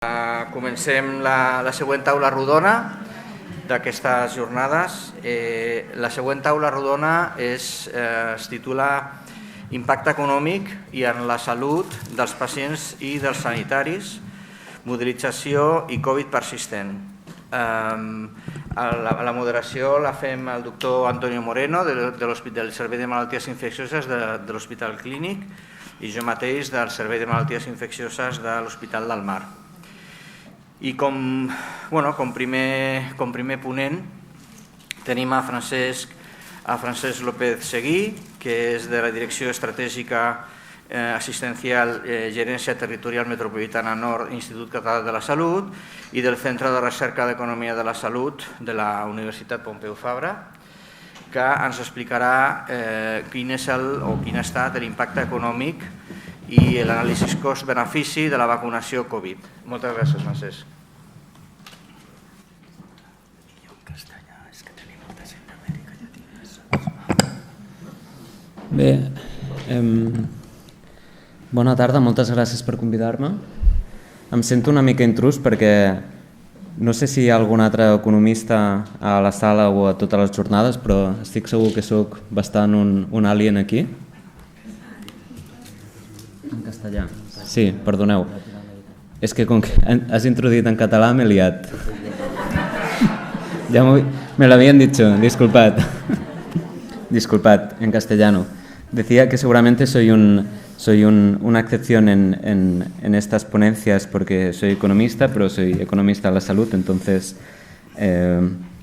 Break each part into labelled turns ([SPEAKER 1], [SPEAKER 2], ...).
[SPEAKER 1] Comencem la següent taula rodona d'aquestes jornades. La següent taula rodona es titula Impacte econòmic i en la salut dels pacients i dels sanitaris, modelització i Covid persistent. La moderació la fem el doctor Antonio Moreno del Servei de Malalties Infeccioses de l'Hospital Clínic i jo mateix del Servei de Malalties Infeccioses de l'Hospital del Mar. I com primer ponent tenim a Francesc López Seguí, que és de la Direcció Estratègica Assistencial Gerència Territorial Metropolitana Nord, Institut Català de la Salut, i del Centre de Recerca d'Economia de la Salut de la Universitat Pompeu Fabra, que ens explicarà quin ha estat l'impacte econòmic i l'anàlisi cost-benefici de la vacunació Covid. Moltes gràcies, Francesc.
[SPEAKER 2] Bé, bona tarda, moltes gràcies per convidar-me. Em sento una mica intrús perquè no sé si hi ha algun altre economista a la sala o a totes les jornades, però estic segur que sóc bastant un alien aquí. En castellà. Sí, perdoneu. És que com que has introduït en català m'he liat. Ya me lo habían dicho, disculpad. Disculpad, en castellano. Decía que seguramente soy una excepción en estas ponencias porque soy economista, pero soy economista de la salud, entonces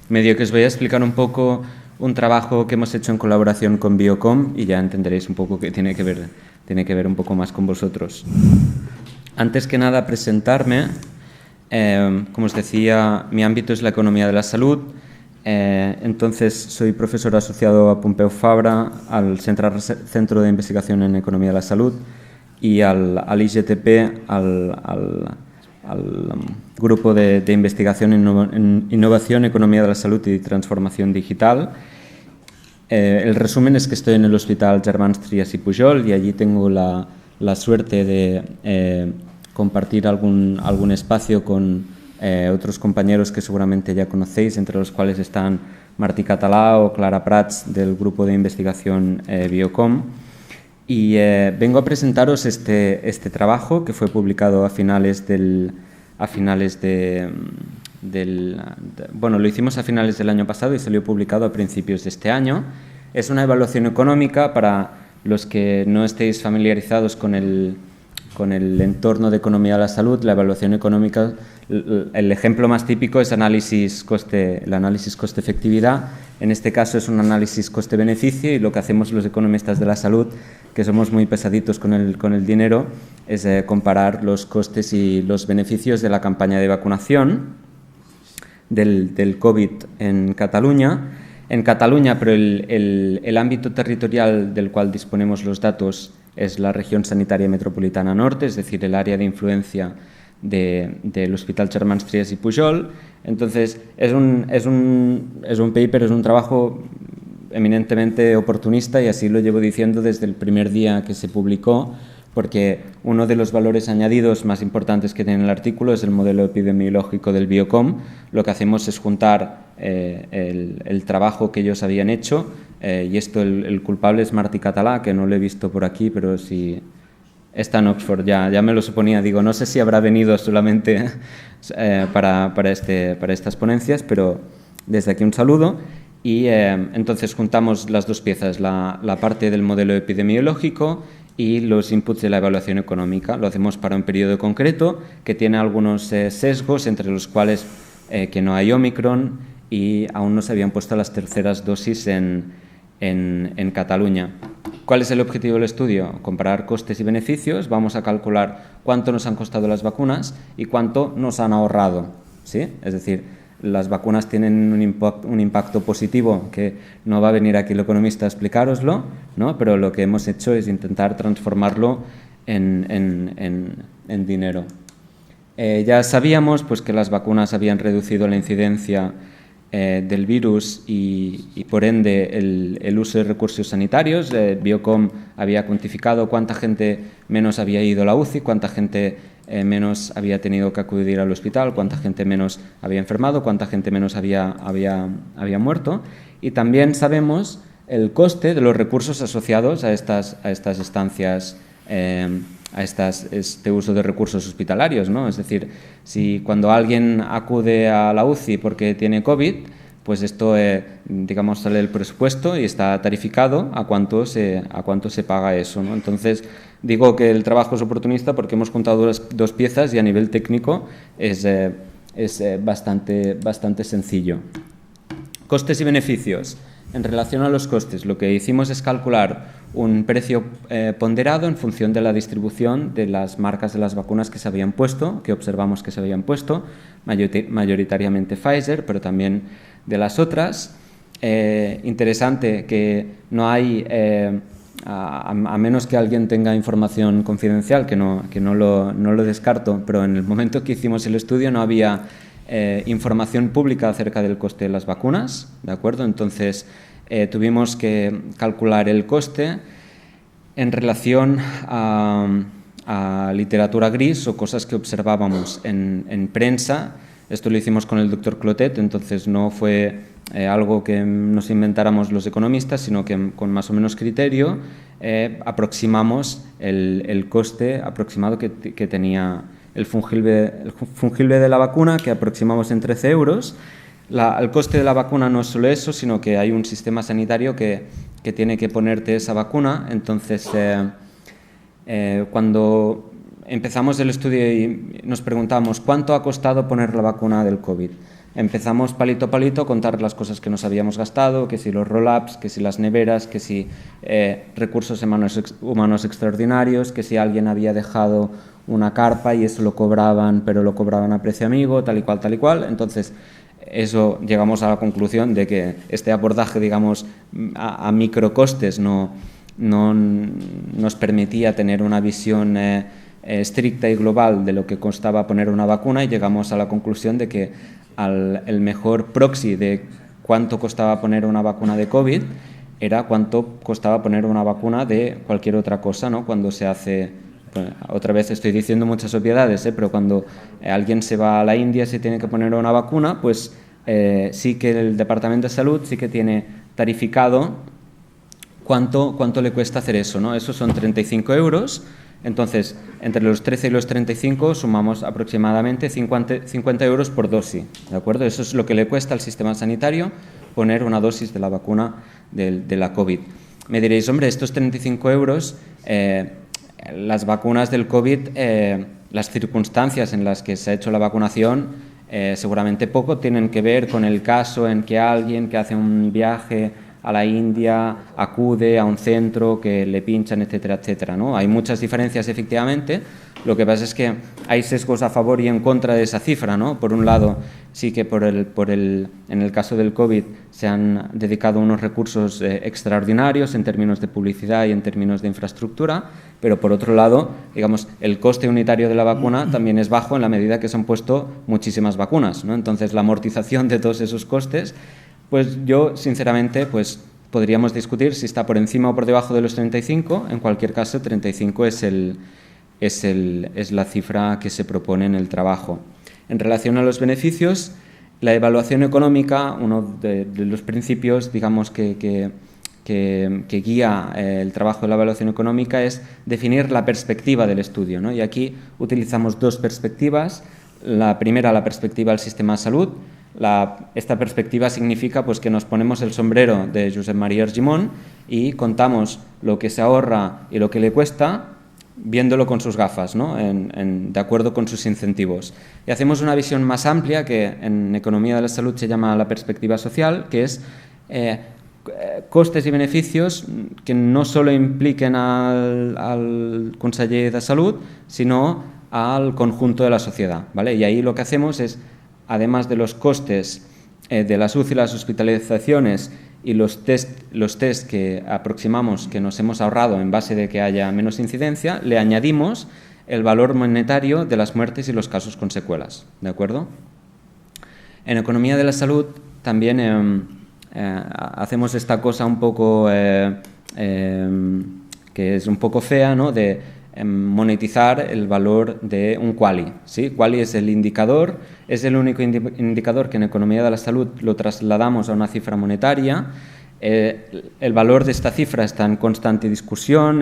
[SPEAKER 2] medio que os voy a explicar un poco un trabajo que hemos hecho en colaboración con Biocom y ya entenderéis un poco que tiene que ver un poco más con vosotros. Antes que nada, presentarme. Como os decía, mi ámbito es la economía de la salud. Entonces, soy profesor asociado a Pompeu Fabra, al Centro de Investigación en Economía de la Salud y al IGTP, al Grupo de Investigación en Innovación, Economía de la Salud y Transformación Digital. El resumen es que estoy en el Hospital Germans Trias y Pujol y allí tengo la suerte de compartir algún espacio con otros compañeros que seguramente ya conocéis, entre los cuales están Martí Català o Clara Prats del Grupo de Investigación Biocom. Y vengo a presentaros este trabajo que fue publicado lo hicimos a finales del año pasado y salió publicado a principios de este año. Es una evaluación económica para los que no estéis familiarizados con el entorno de economía de la salud. La evaluación económica, el ejemplo más típico es el análisis coste-efectividad. En este caso es un análisis coste-beneficio y lo que hacemos los economistas de la salud, que somos muy pesaditos con el dinero, es comparar los costes y los beneficios de la campaña de vacunación del COVID en Cataluña. En Cataluña, pero el ámbito territorial del cual disponemos los datos es la región sanitaria metropolitana norte, es decir, el área de influencia del Hospital Germans Trias y Pujol. Entonces, es un paper, es un trabajo eminentemente oportunista y así lo llevo diciendo desde el primer día que se publicó, porque uno de los valores añadidos más importantes que tiene el artículo es el modelo epidemiológico del Biocom. Lo que hacemos es juntar el trabajo que ellos habían hecho, y esto el culpable es Martí Català, que no lo he visto por aquí, pero sí está en Oxford, ya me lo suponía. Digo, no sé si habrá venido solamente para estas ponencias, pero desde aquí un saludo. Y entonces juntamos las dos piezas, la parte del modelo epidemiológico y los inputs de la evaluación económica. Lo hacemos para un periodo concreto que tiene algunos sesgos, entre los cuales que no hay Omicron y aún no se habían puesto las terceras dosis en Cataluña. ¿Cuál es el objetivo del estudio? Comparar costes y beneficios. Vamos a calcular cuánto nos han costado las vacunas y cuánto nos han ahorrado, ¿sí? Es decir, las vacunas tienen un impacto positivo, que no va a venir aquí el economista a explicároslo, ¿no? Pero lo que hemos hecho es intentar transformarlo en dinero. Ya sabíamos pues, que las vacunas habían reducido la incidencia del virus y por ende el uso de recursos sanitarios. Biocom había cuantificado cuánta gente menos había ido a la UCI, cuánta gente menos había tenido que acudir al hospital, cuánta gente menos había enfermado, cuánta gente menos había muerto. Y también sabemos el coste de los recursos asociados a estas estancias, a este uso de recursos hospitalarios, ¿no? Es decir, si cuando alguien acude a la UCI porque tiene COVID, pues esto, digamos, sale del presupuesto y está tarificado a cuánto se paga eso, ¿no? Entonces, digo que el trabajo es oportunista porque hemos juntado dos piezas y a nivel técnico es bastante sencillo. Costes y beneficios. En relación a los costes, lo que hicimos es calcular un precio ponderado en función de la distribución de las marcas de las vacunas que se habían puesto, que observamos que se habían puesto, mayoritariamente Pfizer, pero también de las otras. Interesante que no hay, a menos que alguien tenga información confidencial, que no lo descarto, pero en el momento que hicimos el estudio no había información pública acerca del coste de las vacunas, ¿de acuerdo? Entonces, tuvimos que calcular el coste en relación a literatura gris o cosas que observábamos en prensa. Esto lo hicimos con el doctor Clotet, entonces no fue algo que nos inventáramos los economistas, sino que con más o menos criterio aproximamos el coste aproximado que tenía el fungible de la vacuna, que aproximamos en 13 euros. El coste de la vacuna no es solo eso, sino que hay un sistema sanitario que tiene que ponerte esa vacuna. Entonces, cuando empezamos el estudio y nos preguntamos ¿cuánto ha costado poner la vacuna del COVID? Empezamos palito a palito a contar las cosas que nos habíamos gastado, que si los roll-ups, que si las neveras, que si recursos humanos extraordinarios, que si alguien había dejado una carpa y eso lo cobraban, pero lo cobraban a precio amigo, tal y cual. Entonces, eso llegamos a la conclusión de que este abordaje, digamos, a microcostes no nos permitía tener una visión estricta y global de lo que costaba poner una vacuna, y llegamos a la conclusión de que el mejor proxy de cuánto costaba poner una vacuna de COVID era cuánto costaba poner una vacuna de cualquier otra cosa, ¿no? Cuando se hace, pues, otra vez estoy diciendo muchas obviedades, pero cuando alguien se va a la India se tiene que poner una vacuna, pues sí que el Departamento de Salud sí que tiene tarificado cuánto le cuesta hacer eso, ¿no? Esos son 35 euros. Entonces, entre los 13 y los 35 sumamos aproximadamente 50 euros por dosis, ¿de acuerdo? Eso es lo que le cuesta al sistema sanitario poner una dosis de la vacuna de la COVID. Me diréis, hombre, estos 35 euros, las vacunas del COVID, las circunstancias en las que se ha hecho la vacunación, seguramente poco tienen que ver con el caso en que alguien que hace un viaje a la India acude a un centro que le pinchan, etcétera, etcétera, ¿no? Hay muchas diferencias, efectivamente. Lo que pasa es que hay sesgos a favor y en contra de esa cifra, ¿no? Por un lado, sí que en el caso del COVID se han dedicado unos recursos extraordinarios en términos de publicidad y en términos de infraestructura, pero por otro lado, digamos, el coste unitario de la vacuna también es bajo en la medida que se han puesto muchísimas vacunas, ¿no? Entonces, la amortización de todos esos costes, pues yo, sinceramente, pues podríamos discutir si está por encima o por debajo de los 35. En cualquier caso, 35 es la cifra que se propone en el trabajo. En relación a los beneficios, la evaluación económica, uno de los principios, digamos, que guía el trabajo de la evaluación económica es definir la perspectiva del estudio, ¿no? Y aquí utilizamos dos perspectivas. La primera, la perspectiva del sistema de salud. Esta perspectiva significa, pues, que nos ponemos el sombrero de Josep María Argimon y contamos lo que se ahorra y lo que le cuesta, viéndolo con sus gafas, ¿no? De acuerdo con sus incentivos. Y hacemos una visión más amplia que en economía de la salud se llama la perspectiva social, que es costes y beneficios que no solo impliquen al conseller de salud, sino al conjunto de la sociedad, ¿vale? Y ahí lo que hacemos es, además de los costes de las UCI y las hospitalizaciones y los test que aproximamos, que nos hemos ahorrado en base de que haya menos incidencia, le añadimos el valor monetario de las muertes y los casos con secuelas, ¿de acuerdo? En economía de la salud también hacemos esta cosa un poco que es un poco fea, ¿no?, de monetizar el valor de un QALY, ¿sí? QALY es el indicador, es el único indicador que en economía de la salud lo trasladamos a una cifra monetaria. El valor de esta cifra está en constante discusión.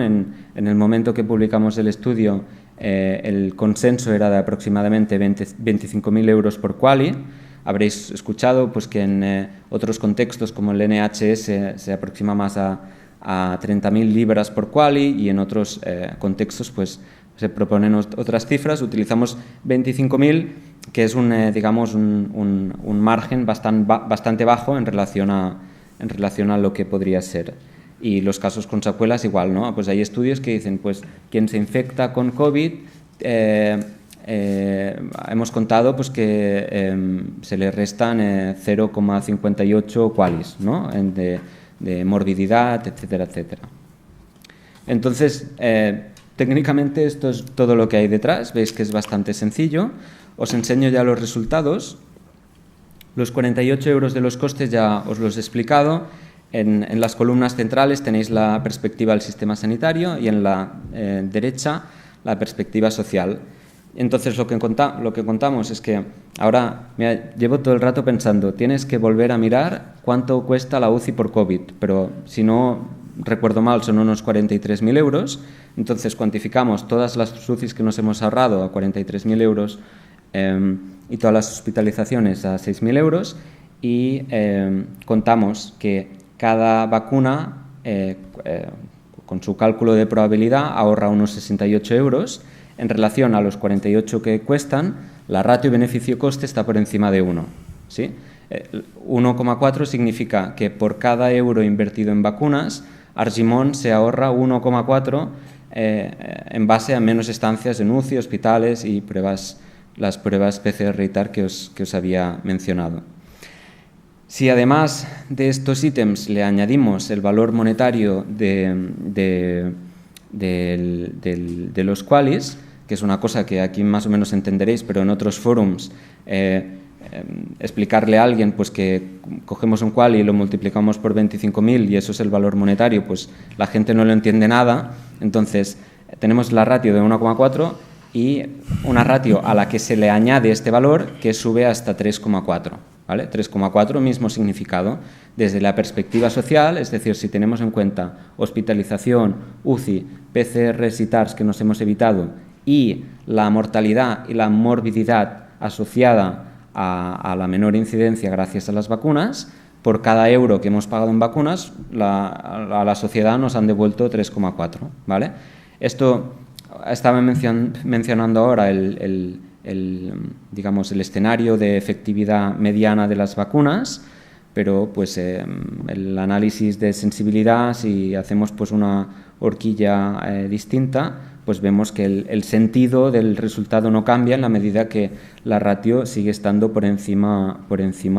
[SPEAKER 2] En el momento que publicamos el estudio, el consenso era de aproximadamente 25.000 euros por QALY. Habréis escuchado pues, que en otros contextos, como el NHS, se aproxima más a 30.000 libras por QALY, y en otros contextos pues, se proponen otras cifras. Utilizamos 25.000, que es digamos un margen bastante bajo en relación a lo que podría ser. Y los casos con secuelas igual, ¿no? Pues hay estudios que dicen, pues, quien se infecta con COVID, hemos contado pues, que se le restan 0,58 QALYs, ¿no?, de morbididad, etcétera, etcétera. Entonces, técnicamente esto es todo lo que hay detrás. Veis que es bastante sencillo. Os enseño ya los resultados. Los 48 euros de los costes ya os los he explicado. En las columnas centrales tenéis la perspectiva del sistema sanitario y en la derecha la perspectiva social. Entonces, lo que contamos es que ahora llevo todo el rato pensando, tienes que volver a mirar cuánto cuesta la UCI por COVID, pero si no recuerdo mal son unos 43.000 euros. Entonces, cuantificamos todas las UCIs que nos hemos ahorrado a 43.000 euros y todas las hospitalizaciones a 6.000 euros y contamos que cada vacuna, con su cálculo de probabilidad, ahorra unos 68 euros. En relación a los 48 que cuestan, la ratio beneficio-coste está por encima de 1. ¿Sí? 1,4 significa que por cada euro invertido en vacunas, Argimon se ahorra 1,4 en base a menos estancias en UCI, hospitales y las pruebas PCR y TAR que os había mencionado. Si además de estos ítems le añadimos el valor monetario de los QALYs, que es una cosa que aquí más o menos entenderéis, pero en otros forums explicarle a alguien pues, que cogemos un QALY y lo multiplicamos por 25.000 y eso es el valor monetario, pues la gente no lo entiende nada. Entonces, tenemos la ratio de 1,4 y una ratio a la que se le añade este valor que sube hasta 3,4. ¿Vale? 3,4, mismo significado. Desde la perspectiva social, es decir, si tenemos en cuenta hospitalización, UCI, PCRs y TARs que nos hemos evitado y la mortalidad y la morbididad asociada a la menor incidencia gracias a las vacunas, por cada euro que hemos pagado en vacunas, a la sociedad nos han devuelto 3,4. ¿Vale? Esto estaba mencionando ahora digamos, el escenario de efectividad mediana de las vacunas, pero pues, el análisis de sensibilidad, si hacemos pues, una horquilla distinta, pues vemos que el sentido del resultado no cambia en la medida que la ratio sigue estando por encima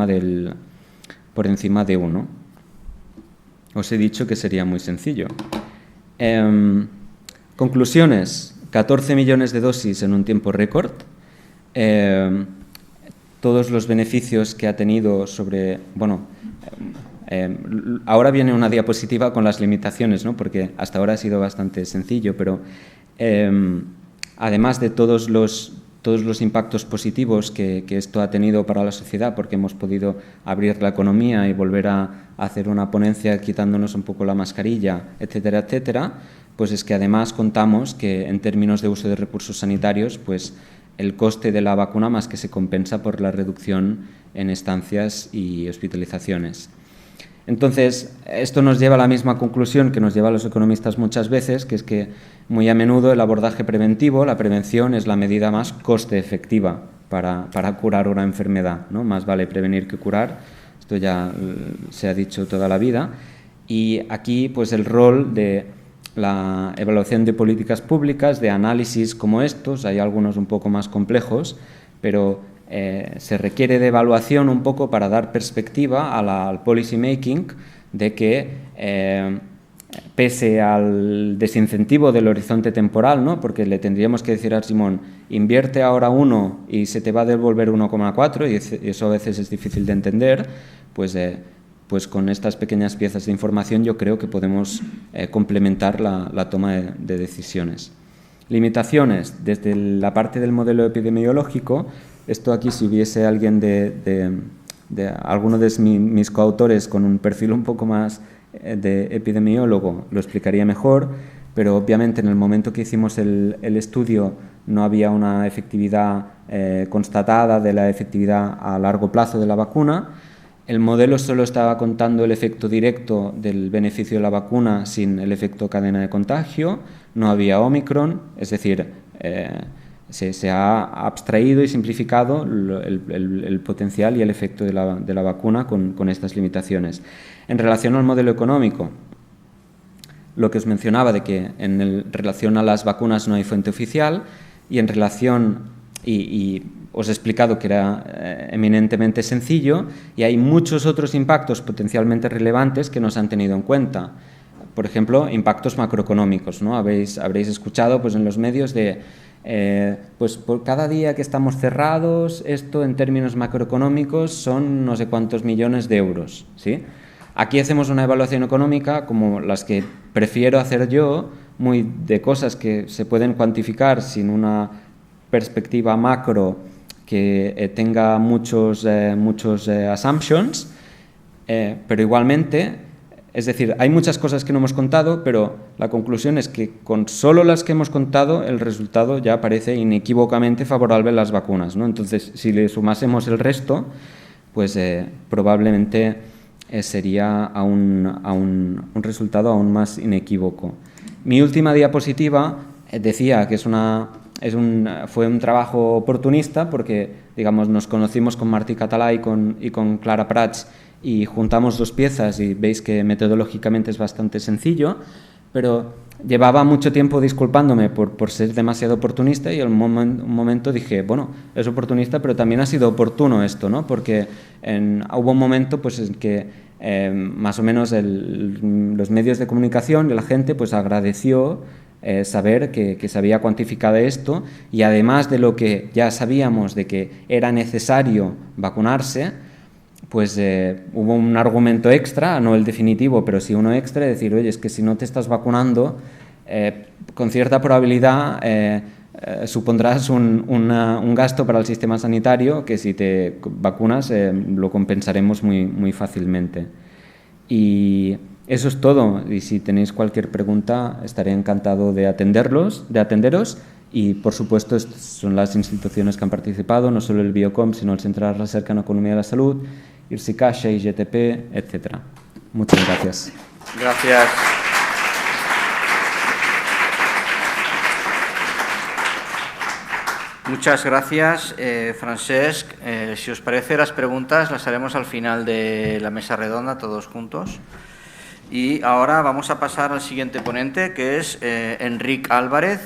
[SPEAKER 2] de 1. Os he dicho que sería muy sencillo. Conclusiones: 14 millones de dosis en un tiempo récord. Todos los beneficios que ha tenido sobre... Bueno, ahora viene una diapositiva con las limitaciones, ¿no? Porque hasta ahora ha sido bastante sencillo, pero además de todos los impactos positivos que esto ha tenido para la sociedad, porque hemos podido abrir la economía y volver a hacer una ponencia quitándonos un poco la mascarilla, etcétera, etcétera, pues es que además contamos que en términos de uso de recursos sanitarios, pues el coste de la vacuna más que se compensa por la reducción en estancias y hospitalizaciones. Entonces, esto nos lleva a la misma conclusión que nos lleva a los economistas muchas veces, que es que muy a menudo el abordaje preventivo, la prevención, es la medida más coste efectiva para curar una enfermedad, ¿no? Más vale prevenir que curar, esto ya se ha dicho toda la vida. Y aquí, pues el rol de la evaluación de políticas públicas, de análisis como estos, hay algunos un poco más complejos, pero se requiere de evaluación un poco para dar perspectiva al policy making de que pese al desincentivo del horizonte temporal, ¿no? Porque le tendríamos que decir a Simón, invierte ahora 1 y se te va a devolver 1,4, y eso a veces es difícil de entender, pues con estas pequeñas piezas de información yo creo que podemos complementar la toma de decisiones. Limitaciones, desde la parte del modelo epidemiológico, esto aquí si hubiese alguien de alguno de mis coautores con un perfil un poco más de epidemiólogo lo explicaría mejor, pero obviamente en el momento que hicimos el estudio no había una efectividad constatada de la efectividad a largo plazo de la vacuna. El modelo solo estaba contando el efecto directo del beneficio de la vacuna sin el efecto cadena de contagio, no había Omicron, es decir, se ha abstraído y simplificado el potencial y el efecto de la vacuna con estas limitaciones. En relación al modelo económico, lo que os mencionaba de que en relación a las vacunas no hay fuente oficial y en relación, y os he explicado que era eminentemente sencillo y hay muchos otros impactos potencialmente relevantes que no se han tenido en cuenta. Por ejemplo, impactos macroeconómicos, ¿no? Habréis escuchado pues, en los medios de pues por cada día que estamos cerrados, esto en términos macroeconómicos son no sé cuántos millones de euros, ¿sí? Aquí hacemos una evaluación económica como las que prefiero hacer yo, muy de cosas que se pueden cuantificar sin una perspectiva macro que tenga muchos assumptions, pero igualmente, es decir, hay muchas cosas que no hemos contado, pero la conclusión es que con solo las que hemos contado el resultado ya parece inequívocamente favorable a las vacunas, ¿no? Entonces, si le sumásemos el resto, pues probablemente sería un resultado aún más inequívoco. Mi última diapositiva decía que fue un trabajo oportunista porque, digamos, nos conocimos con Martí Català y con Clara Prats y juntamos dos piezas y veis que metodológicamente es bastante sencillo, pero llevaba mucho tiempo disculpándome por ser demasiado oportunista y en un momento dije, bueno, es oportunista, pero también ha sido oportuno esto, ¿no? Porque hubo un momento pues, en que más o menos los medios de comunicación y la gente pues agradeció saber que se había cuantificado esto y además de lo que ya sabíamos de que era necesario vacunarse, pues hubo un argumento extra, no el definitivo, pero sí uno extra, de decir, oye, es que si no te estás vacunando, con cierta probabilidad supondrás un gasto para el sistema sanitario que si te vacunas lo compensaremos muy fácilmente. Y eso es todo, y si tenéis cualquier pregunta estaré encantado de atenderos, y por supuesto estas son las instituciones que han participado, no solo el Biocom, sino el Centre de Recerca en Economía de la Salud, IRSI Caixa, IGTP, etc. Muchas gracias.
[SPEAKER 1] Gracias. Muchas gracias, Francesc. Si os parece, las preguntas las haremos al final de la mesa redonda, todos juntos. Y ahora vamos a pasar al siguiente ponente, que es Enric Álvarez.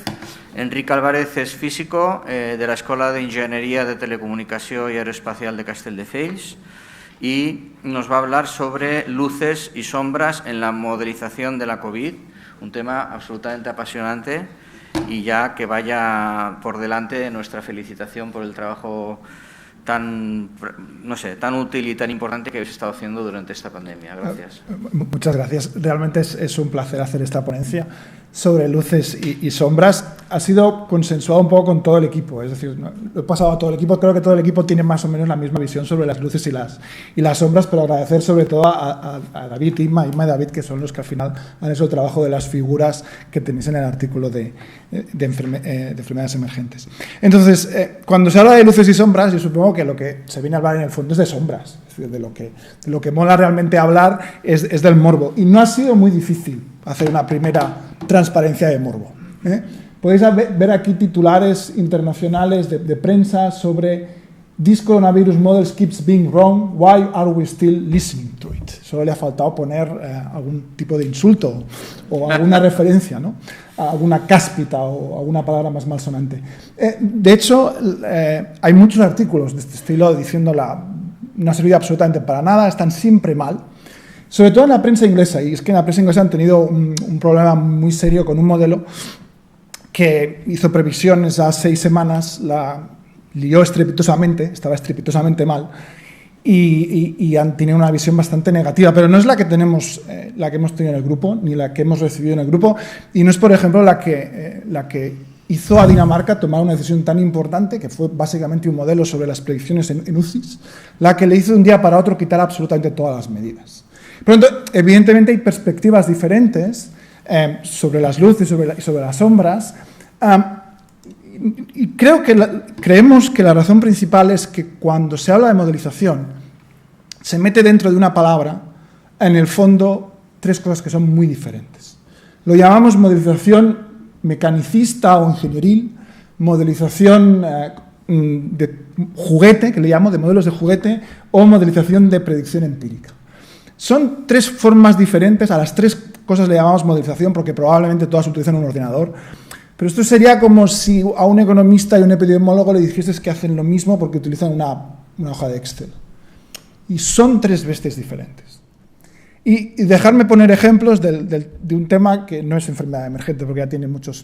[SPEAKER 1] Enric Álvarez es físico de la Escuela de Ingeniería de Telecomunicación y Aeroespacial de Castelldefels y nos va a hablar sobre luces y sombras en la modelización de la COVID, un tema absolutamente apasionante y ya que vaya por delante nuestra felicitación por el trabajo tan útil y tan importante que habéis estado haciendo durante esta pandemia. Gracias.
[SPEAKER 3] Muchas gracias. Realmente es un placer hacer esta ponencia sobre luces y sombras. Ha sido consensuado un poco con todo el equipo, es decir, lo he pasado a todo el equipo, creo que todo el equipo tiene más o menos la misma visión sobre las luces y las sombras, pero agradecer sobre todo a David, Inma y David, que son los que al final han hecho el trabajo de las figuras que tenéis en el artículo de enfermedades emergentes. Entonces, cuando se habla de luces y sombras, yo supongo que lo que se viene a hablar en el fondo es de sombras, es decir, de lo que mola realmente hablar es del morbo, y no ha sido muy difícil hacer una primera transparencia de morbo. Podéis ver aquí titulares internacionales de prensa sobre "This coronavirus model keeps being wrong, why are we still listening to it?". Solo le ha faltado poner algún tipo de insulto o alguna referencia, ¿no?, a alguna cáspita o alguna palabra más malsonante. De hecho, hay muchos artículos de este estilo diciendo no ha servido absolutamente para nada, están siempre mal. Sobre todo en la prensa inglesa, y es que en la prensa inglesa han tenido un problema muy serio con un modelo que hizo previsiones a 6 semanas, la lió estrepitosamente, estaba estrepitosamente mal, y han tenido una visión bastante negativa, pero no es la que hemos tenido en el grupo, ni la que hemos recibido en el grupo, y no es, por ejemplo, la que hizo a Dinamarca tomar una decisión tan importante, que fue básicamente un modelo sobre las predicciones en UCIs, la que le hizo de un día para otro quitar absolutamente todas las medidas. Por lo tanto, evidentemente hay perspectivas diferentes sobre las luces y sobre las sombras, y creemos que la razón principal es que cuando se habla de modelización, se mete dentro de una palabra, en el fondo, 3 cosas que son muy diferentes. Lo llamamos modelización mecanicista o ingenieril, modelización de juguete, que le llamo de modelos de juguete, o modelización de predicción empírica. Son 3 formas diferentes, a las 3 cosas le llamamos modelización porque probablemente todas utilizan un ordenador, pero esto sería como si a un economista y un epidemiólogo le dijeses que hacen lo mismo porque utilizan una hoja de Excel. Y son 3 bestias diferentes. Y dejarme poner ejemplos de un tema que no es enfermedad emergente, porque ya tiene muchas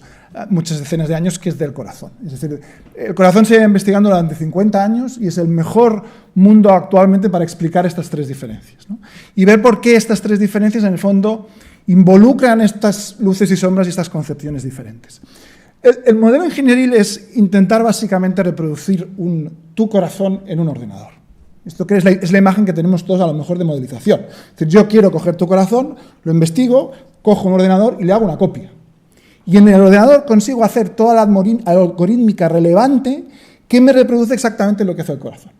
[SPEAKER 3] decenas de años, que es del corazón. Es decir, el corazón se lleva investigando durante 50 años y es el mejor mundo actualmente para explicar estas 3 diferencias, ¿no? Y ver por qué estas 3 diferencias, en el fondo, involucran estas luces y sombras y estas concepciones diferentes. El modelo ingenieril es intentar básicamente reproducir tu corazón en un ordenador. Esto que es la imagen que tenemos todos a lo mejor de modelización. Es decir, yo quiero coger tu corazón, lo investigo, cojo un ordenador y le hago una copia. Y en el ordenador consigo hacer toda la algorítmica relevante que me reproduce exactamente lo que hace el corazón.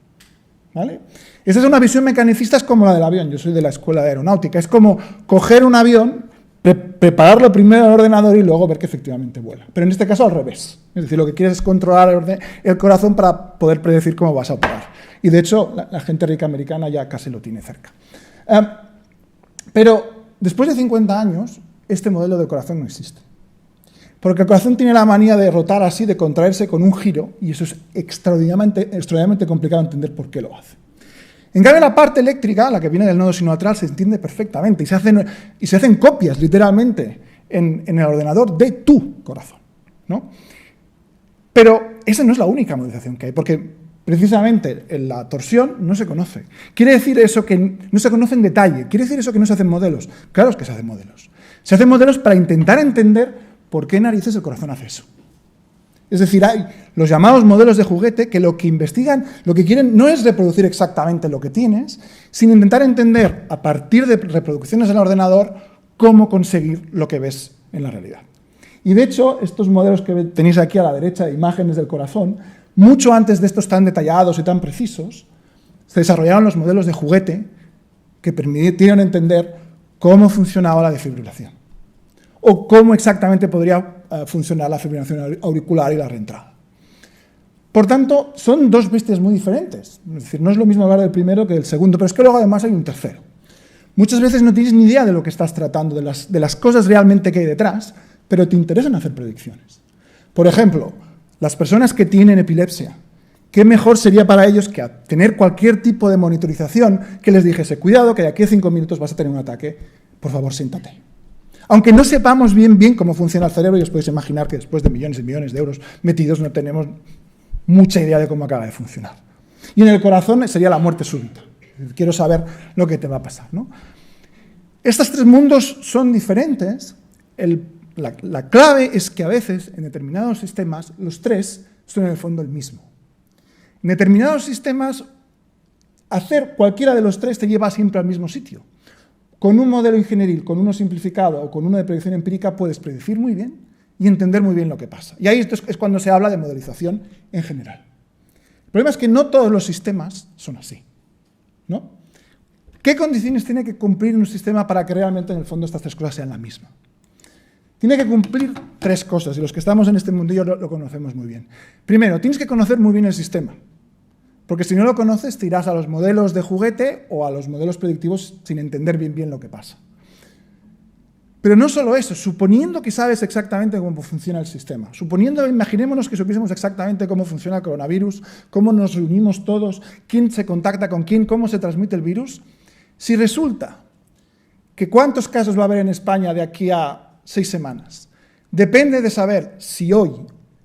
[SPEAKER 3] ¿Vale? Esa es una visión mecanicista, es como la del avión. Yo soy de la escuela de aeronáutica. Es como coger un avión, prepararlo primero en el ordenador y luego ver que efectivamente vuela. Pero en este caso al revés. Es decir, lo que quieres es controlar el corazón para poder predecir cómo vas a operar. Y de hecho, la gente rica americana ya casi lo tiene cerca. Pero después de 50 años, este modelo de corazón no existe. Porque el corazón tiene la manía de rotar así, de contraerse con un giro, y eso es extraordinariamente complicado entender por qué lo hace. En cambio, la parte eléctrica, la que viene del nodo sinoatrial, se entiende perfectamente, y se hacen copias, literalmente, en el ordenador de tu corazón, ¿no? Pero esa no es la única modelización que hay, porque precisamente la torsión no se conoce. ¿Quiere decir eso que no se conoce en detalle? ¿Quiere decir eso que no se hacen modelos? Claro que se hacen modelos. Se hacen modelos para intentar entender por qué narices el corazón hace eso. Es decir, hay los llamados modelos de juguete que lo que investigan, lo que quieren no es reproducir exactamente lo que tienes, sino intentar entender a partir de reproducciones en el ordenador cómo conseguir lo que ves en la realidad. Y de hecho, estos modelos que tenéis aquí a la derecha de imágenes del corazón, mucho antes de estos tan detallados y tan precisos, se desarrollaron los modelos de juguete que permitieron entender cómo funcionaba la desfibrilación o cómo exactamente podría funcionar la fibrilación auricular y la reentrada. Por tanto, son 2 bestias muy diferentes. Es decir, no es lo mismo hablar del primero que del segundo, pero es que luego además hay un tercero. Muchas veces no tienes ni idea de lo que estás tratando, de las cosas realmente que hay detrás, pero te interesan hacer predicciones. Por ejemplo, las personas que tienen epilepsia, ¿qué mejor sería para ellos que tener cualquier tipo de monitorización que les dijese, cuidado, que de aquí a 5 minutos vas a tener un ataque, por favor, siéntate? Aunque no sepamos bien cómo funciona el cerebro, y os podéis imaginar que después de millones y millones de euros metidos no tenemos mucha idea de cómo acaba de funcionar. Y en el corazón sería la muerte súbita. Quiero saber lo que te va a pasar, ¿no? Estos 3 mundos son diferentes. La clave es que a veces, en determinados sistemas, los 3 son en el fondo el mismo. En determinados sistemas, hacer cualquiera de los 3 te lleva siempre al mismo sitio. Con un modelo ingenieril, con uno simplificado o con uno de predicción empírica, puedes predecir muy bien y entender muy bien lo que pasa. Y ahí es cuando se habla de modelización en general. El problema es que no todos los sistemas son así, ¿no? ¿Qué condiciones tiene que cumplir un sistema para que realmente, en el fondo, estas 3 cosas sean la misma? Tiene que cumplir 3 cosas, y los que estamos en este mundillo lo conocemos muy bien. Primero, tienes que conocer muy bien el sistema, porque si no lo conoces, te irás a los modelos de juguete o a los modelos predictivos sin entender bien lo que pasa. Pero no solo eso, suponiendo que sabes exactamente cómo funciona el sistema, imaginémonos que supiésemos exactamente cómo funciona el coronavirus, cómo nos reunimos todos, quién se contacta con quién, cómo se transmite el virus, si resulta ¿Que cuántos casos va a haber en España de aquí a 6 semanas? Depende de saber si hoy,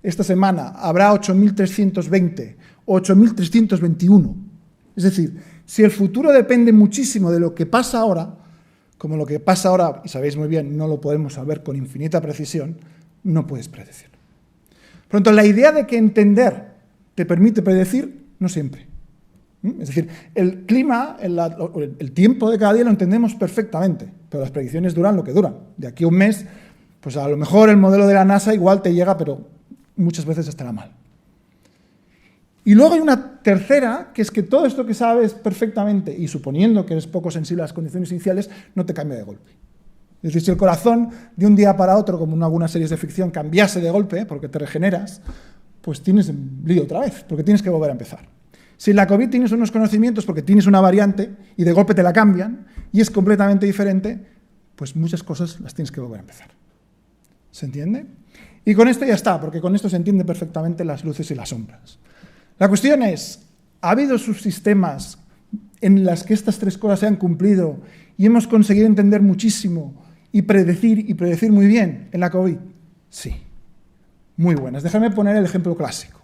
[SPEAKER 3] esta semana, habrá 8.320 o 8.321. Es decir, si el futuro depende muchísimo de lo que pasa ahora, como lo que pasa ahora, y sabéis muy bien, no lo podemos saber con infinita precisión, no puedes predecirlo. Por lo tanto, la idea de que entender te permite predecir, no siempre. Es decir, el clima, el tiempo de cada día lo entendemos perfectamente, pero las predicciones duran lo que duran. De aquí a un mes, pues a lo mejor el modelo de la NASA igual te llega, pero muchas veces estará mal. Y luego hay una tercera, que es que todo esto que sabes perfectamente, y suponiendo que eres poco sensible a las condiciones iniciales, no te cambia de golpe. Es decir, si el corazón de un día para otro, como en algunas series de ficción, cambiase de golpe, porque te regeneras, pues tienes lío otra vez, porque tienes que volver a empezar. Si en la COVID tienes unos conocimientos porque tienes una variante y de golpe te la cambian y es completamente diferente, pues muchas cosas las tienes que volver a empezar. ¿Se entiende? Y con esto ya está, porque con esto se entienden perfectamente las luces y las sombras. La cuestión es, ¿ha habido subsistemas en las que estas tres cosas se han cumplido y hemos conseguido entender muchísimo y predecir muy bien en la COVID? Sí, muy buenas. Déjame poner el ejemplo clásico,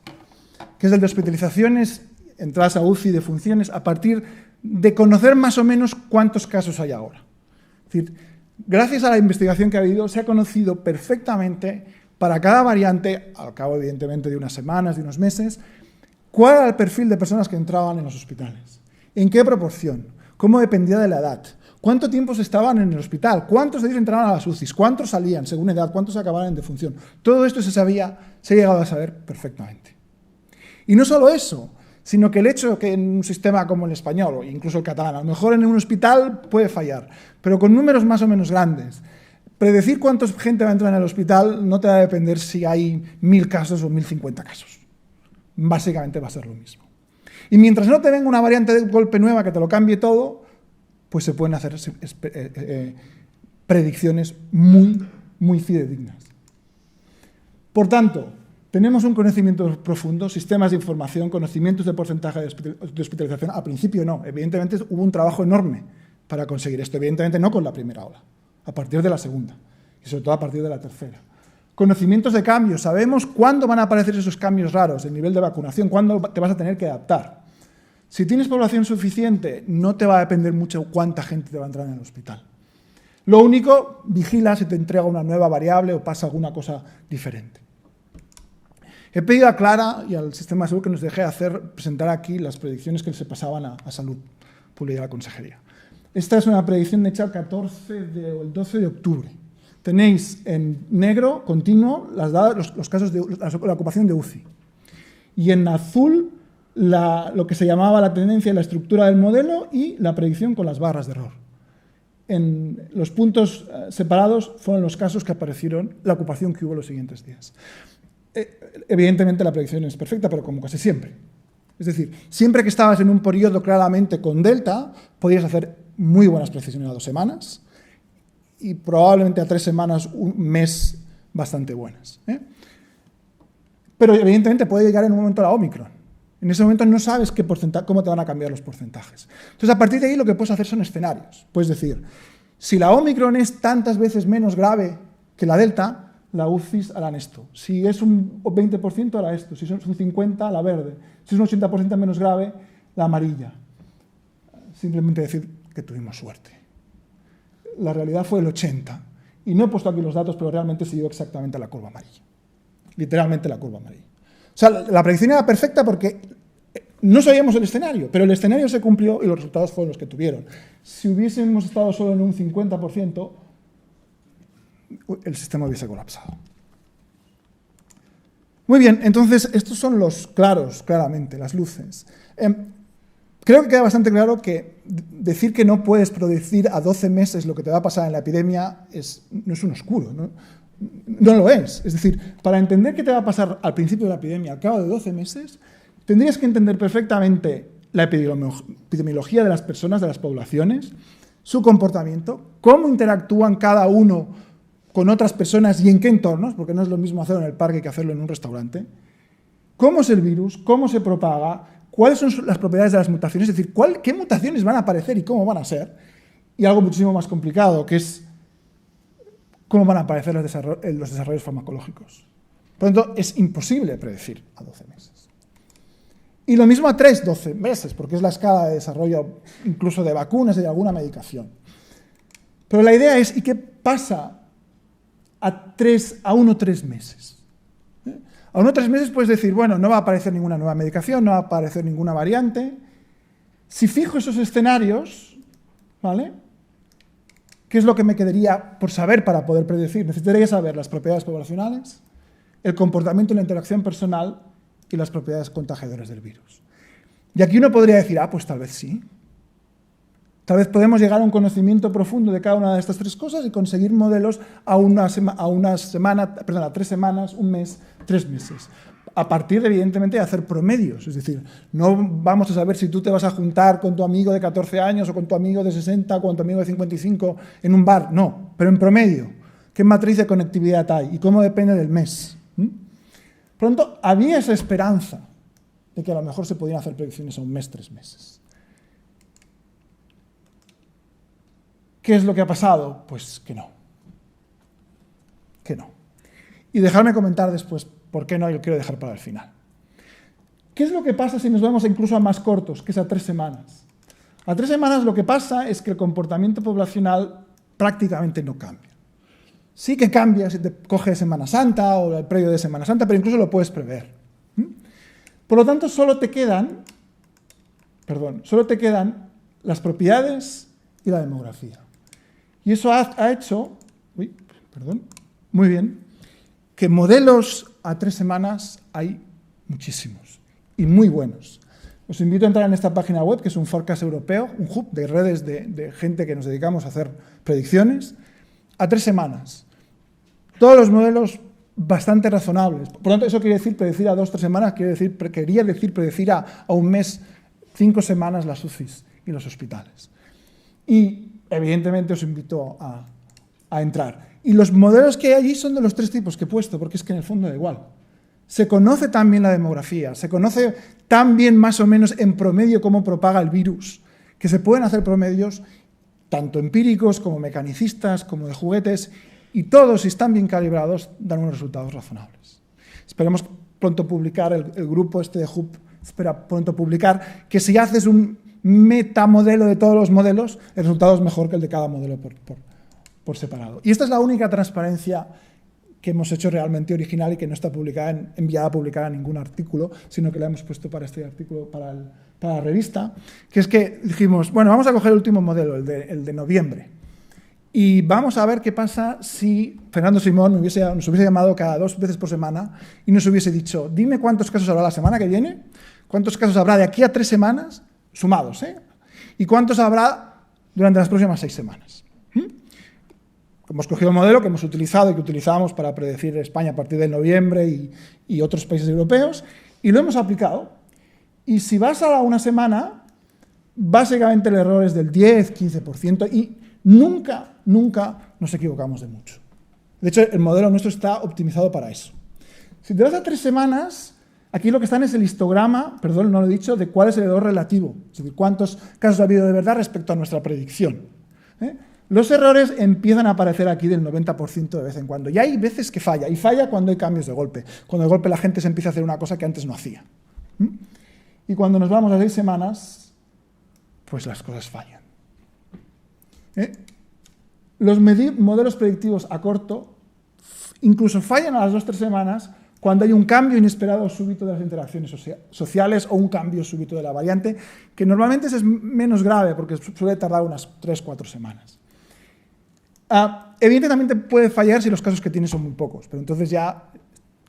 [SPEAKER 3] que es el de hospitalizaciones, entradas a UCI de funciones, a partir de conocer más o menos cuántos casos hay ahora. Es decir, gracias a la investigación que ha habido, se ha conocido perfectamente para cada variante, al cabo evidentemente de unas semanas, de unos meses, cuál era el perfil de personas que entraban en los hospitales, en qué proporción, cómo dependía de la edad, cuánto tiempo se estaban en el hospital, cuántos de ellos entraban a las UCIs, cuántos salían según edad, cuántos acababan en defunción. Todo esto se ha llegado a saber perfectamente. Y no solo eso, sino que el hecho que en un sistema como el español, o incluso el catalán, a lo mejor en un hospital puede fallar, pero con números más o menos grandes, predecir cuánta gente va a entrar en el hospital no te va a depender si hay 1.000 casos o 1.050 casos. Básicamente va a ser lo mismo. Y mientras no te venga una variante de golpe nueva que te lo cambie todo, pues se pueden hacer predicciones muy, muy fidedignas. Por tanto, tenemos un conocimiento profundo, sistemas de información, conocimientos de porcentaje de hospitalización. Al principio no, evidentemente hubo un trabajo enorme para conseguir esto, evidentemente no con la primera ola, a partir de la segunda y sobre todo a partir de la tercera. Conocimientos de cambios, sabemos cuándo van a aparecer esos cambios raros, el nivel de vacunación, cuándo te vas a tener que adaptar. Si tienes población suficiente, no te va a depender mucho cuánta gente te va a entrar en el hospital. Lo único, vigila si te entrega una nueva variable o pasa alguna cosa diferente. He pedido a Clara y al sistema de salud que nos deje presentar aquí las predicciones que se pasaban a salud pública y a la consejería. Esta es una predicción hecha el 12 de octubre. Tenéis en negro continuo los casos de la ocupación de UCI. Y en azul lo que se llamaba la tendencia y la estructura del modelo y la predicción con las barras de error. En los puntos separados fueron los casos que aparecieron, la ocupación que hubo los siguientes días. Evidentemente la predicción es perfecta, pero como casi siempre. Es decir, siempre que estabas en un periodo claramente con delta, podías hacer muy buenas predicciones a 2 semanas y probablemente a 3 semanas, un mes, bastante buenas. Pero evidentemente puede llegar en un momento la Omicron. En ese momento no sabes cómo te van a cambiar los porcentajes. Entonces, a partir de ahí lo que puedes hacer son escenarios. Puedes decir, si la Omicron es tantas veces menos grave que la Delta, la UCI harán esto. Si es un 20%, hará esto. Si es un 50%, la verde. Si es un 80% menos grave, la amarilla. Simplemente decir que tuvimos suerte. La realidad fue el 80%. Y no he puesto aquí los datos, pero realmente se dio exactamente a la curva amarilla. Literalmente la curva amarilla. O sea, la predicción era perfecta porque no sabíamos el escenario, pero el escenario se cumplió y los resultados fueron los que tuvieron. Si hubiésemos estado solo en un 50%, el sistema hubiese colapsado. Muy bien, entonces estos son los claros, claramente, las luces. Creo que queda bastante claro que decir que no puedes predecir a 12 meses lo que te va a pasar en la epidemia no es un oscuro, ¿no? No lo es. Es decir, para entender qué te va a pasar al principio de la epidemia, al cabo de 12 meses, tendrías que entender perfectamente la epidemiología de las personas, de las poblaciones, su comportamiento, cómo interactúan cada uno con otras personas y en qué entornos, porque no es lo mismo hacerlo en el parque que hacerlo en un restaurante, cómo es el virus, cómo se propaga, cuáles son las propiedades de las mutaciones, es decir, qué mutaciones van a aparecer y cómo van a ser, y algo muchísimo más complicado, que es cómo van a aparecer los desarrollos farmacológicos. Por lo tanto, es imposible predecir a 12 meses. Y lo mismo a 12 meses, porque es la escala de desarrollo incluso de vacunas y de alguna medicación. Pero la idea es, ¿y qué pasa a 1 o 3 meses? A 1 o 3 meses puedes decir, bueno, no va a aparecer ninguna nueva medicación, no va a aparecer ninguna variante. Si fijo esos escenarios, ¿vale? ¿Qué es lo que me quedaría por saber para poder predecir? Necesitaría saber las propiedades poblacionales, el comportamiento y la interacción personal y las propiedades contagiadoras del virus. Y aquí uno podría decir, pues tal vez sí. Tal vez podemos llegar a un conocimiento profundo de cada una de estas 3 cosas y conseguir modelos a 3 semanas, 1 mes, 3 meses. A partir, evidentemente, de hacer promedios. Es decir, no vamos a saber si tú te vas a juntar con tu amigo de 14 años o con tu amigo de 60 o con tu amigo de 55 en un bar. No, pero en promedio. ¿Qué matriz de conectividad hay? ¿Y cómo depende del mes? Por lo tanto, había esa esperanza de que a lo mejor se podían hacer predicciones a 1 mes, 3 meses. ¿Qué es lo que ha pasado? Pues que no. Que no. Y dejarme comentar después por qué no, yo quiero dejar para el final. ¿Qué es lo que pasa si nos vamos incluso a más cortos, que es a 3 semanas? A 3 semanas lo que pasa es que el comportamiento poblacional prácticamente no cambia. Sí que cambia si te coge Semana Santa o el previo de Semana Santa, pero incluso lo puedes prever. Por lo tanto, solo te quedan las propiedades y la demografía. Y eso ha hecho, muy bien, que modelos a 3 semanas hay muchísimos y muy buenos. Os invito a entrar en esta página web, que es un forecast europeo, un hub de redes de gente que nos dedicamos a hacer predicciones, a 3 semanas. Todos los modelos bastante razonables. Por lo tanto, eso quiere decir predecir a 2 o 3 semanas, quería decir predecir a 1 mes, 5 semanas las UCIs y los hospitales. Y, evidentemente, os invito a entrar. Y los modelos que hay allí son de los 3 tipos que he puesto, porque es que en el fondo da igual. Se conoce tan bien la demografía, se conoce tan bien más o menos en promedio cómo propaga el virus, que se pueden hacer promedios tanto empíricos como mecanicistas, como de juguetes, y todos, si están bien calibrados, dan unos resultados razonables. Esperemos pronto publicar, el grupo este de Hub espera pronto publicar, que si haces un metamodelo de todos los modelos, el resultado es mejor que el de cada modelo por separado. Y esta es la única transparencia que hemos hecho realmente original y que no está enviada a publicar a ningún artículo, sino que la hemos puesto para este artículo, para la revista, que es que dijimos, bueno, vamos a coger el último modelo, el de noviembre, y vamos a ver qué pasa si Fernando Simón nos hubiese llamado cada 2 veces por semana y nos hubiese dicho, dime cuántos casos habrá la semana que viene, cuántos casos habrá de aquí a 3 semanas, sumados, y cuántos habrá durante las próximas 6 semanas. Hemos cogido el modelo que hemos utilizado y que utilizábamos para predecir España a partir de noviembre y otros países europeos, y lo hemos aplicado. Y si vas a una semana, básicamente el error es del 10-15%, y nunca nos equivocamos de mucho. De hecho, el modelo nuestro está optimizado para eso. Si te vas a 3 semanas, aquí lo que están es el histograma, perdón, no lo he dicho, de cuál es el error relativo, es decir, cuántos casos ha habido de verdad respecto a nuestra predicción. Los errores empiezan a aparecer aquí del 90% de vez en cuando. Y hay veces que falla, y falla cuando hay cambios de golpe. Cuando de golpe la gente se empieza a hacer una cosa que antes no hacía. Y cuando nos vamos a 6 semanas, pues las cosas fallan. Los modelos predictivos a corto incluso fallan a las 2 o 3 semanas cuando hay un cambio inesperado o súbito de las interacciones sociales o un cambio súbito de la variante, que normalmente es menos grave porque suele tardar unas 3 o 4 semanas. Evidentemente puede fallar si los casos que tiene son muy pocos, pero entonces ya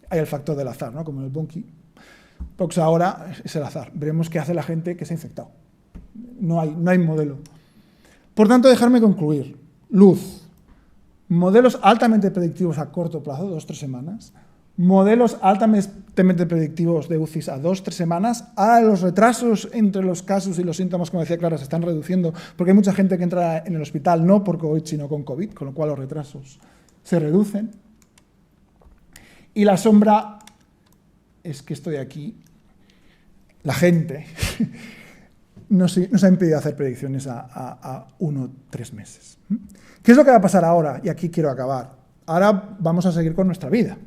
[SPEAKER 3] hay el factor del azar, ¿no? Como en el monkeypox ahora es el azar. Veremos qué hace la gente que se ha infectado. No hay modelo. Por tanto, dejarme concluir. Luz. Modelos altamente predictivos a corto plazo, 2 o 3 semanas. Modelos altamente predictivos de UCIs a 2 o 3 semanas. Ahora los retrasos entre los casos y los síntomas, como decía Clara, se están reduciendo porque hay mucha gente que entra en el hospital no por COVID, sino con COVID, con lo cual los retrasos se reducen. Y la sombra es que estoy aquí. La gente nos ha impedido hacer predicciones a 1 o 3 meses. ¿Qué es lo que va a pasar ahora? Y aquí quiero acabar. Ahora vamos a seguir con nuestra vida.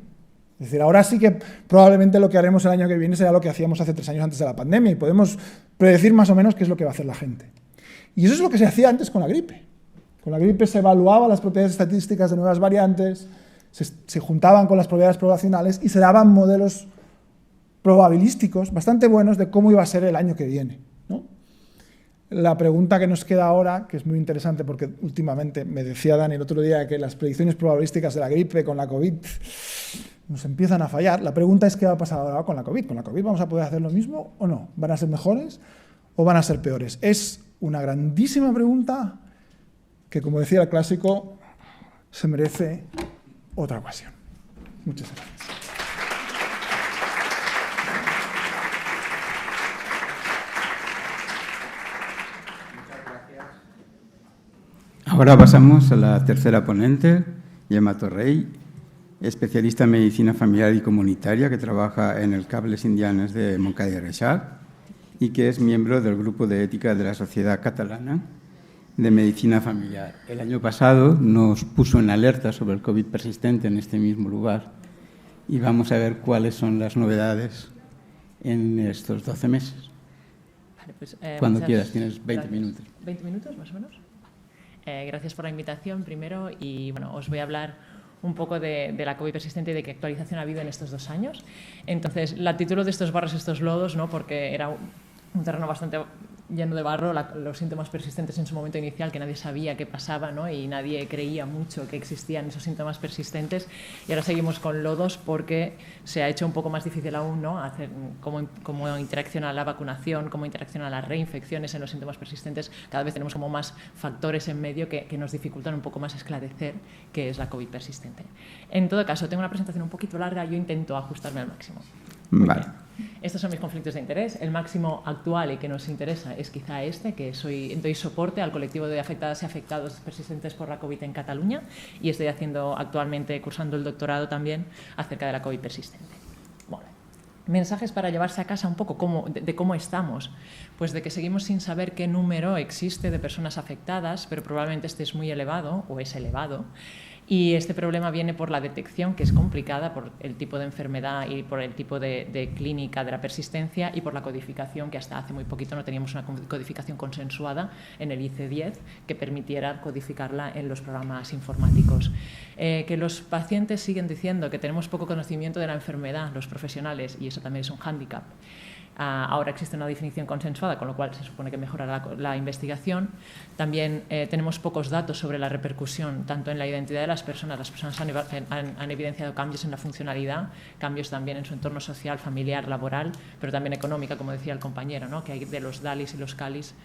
[SPEAKER 3] Es decir, ahora sí que probablemente lo que haremos el año que viene será lo que hacíamos hace 3 años antes de la pandemia y podemos predecir más o menos qué es lo que va a hacer la gente. Y eso es lo que se hacía antes con la gripe. Con la gripe se evaluaban las propiedades estadísticas de nuevas variantes, se juntaban con las probabilidades poblacionales y se daban modelos probabilísticos bastante buenos de cómo iba a ser el año que viene, ¿no? La pregunta que nos queda ahora, que es muy interesante porque últimamente me decía Dani el otro día que las predicciones probabilísticas de la gripe con la COVID nos empiezan a fallar. La pregunta es qué va a pasar ahora con la COVID. ¿Con la COVID vamos a poder hacer lo mismo o no? ¿Van a ser mejores o van a ser peores? Es una grandísima pregunta que, como decía el clásico, se merece otra ocasión. Muchas gracias.
[SPEAKER 4] Ahora pasamos a la tercera ponente, Gemma Torrey, especialista en medicina familiar y comunitaria que trabaja en el Cables Indianes de Montcada i Reixac y que es miembro del Grupo de Ética de la Sociedad Catalana de Medicina Familiar. El año pasado nos puso en alerta sobre el COVID persistente en este mismo lugar y vamos a ver cuáles son las novedades en estos 12 meses.
[SPEAKER 5] Vale, pues,
[SPEAKER 4] Cuando quieras, tienes 20 minutos.
[SPEAKER 5] ¿20 minutos más o menos? Gracias por la invitación primero y bueno, os voy a hablar un poco de la COVID persistente y de qué actualización ha habido en estos 2 años. Entonces, la título de estos barros, estos lodos, ¿no? Porque era un terreno bastante lleno de barro, los síntomas persistentes en su momento inicial, que nadie sabía qué pasaba, ¿no? Y nadie creía mucho que existían esos síntomas persistentes. Y ahora seguimos con lodos porque se ha hecho un poco más difícil aún, ¿no? Hacer cómo interacciona la vacunación, cómo interacciona las reinfecciones en los síntomas persistentes. Cada vez tenemos como más factores en medio que nos dificultan un poco más esclarecer qué es la COVID persistente. En todo caso, tengo una presentación un poquito larga, yo intento ajustarme al máximo.
[SPEAKER 4] Vale.
[SPEAKER 5] Estos son mis conflictos de interés. El máximo actual y que nos interesa es quizá que doy soporte al colectivo de afectadas y afectados persistentes por la COVID en Cataluña y estoy actualmente cursando el doctorado también acerca de la COVID persistente. Bueno, mensajes para llevarse a casa un poco de cómo estamos. Pues de que seguimos sin saber qué número existe de personas afectadas, pero probablemente este es muy elevado o es elevado. Y este problema viene por la detección, que es complicada, por el tipo de enfermedad y por el tipo de clínica de la persistencia y por la codificación, que hasta hace muy poquito no teníamos una codificación consensuada en el IC10 que permitiera codificarla en los programas informáticos. Que los pacientes siguen diciendo que tenemos poco conocimiento de la enfermedad, los profesionales, y eso también es un hándicap. Ahora existe una definición consensuada, con lo cual se supone que mejorará la investigación. También tenemos pocos datos sobre la repercusión, tanto en la identidad de las personas. Las personas han evidenciado cambios en la funcionalidad, cambios también en su entorno social, familiar, laboral, pero también económica, como decía el compañero, ¿no? Que hay de los DALIs y los CALIs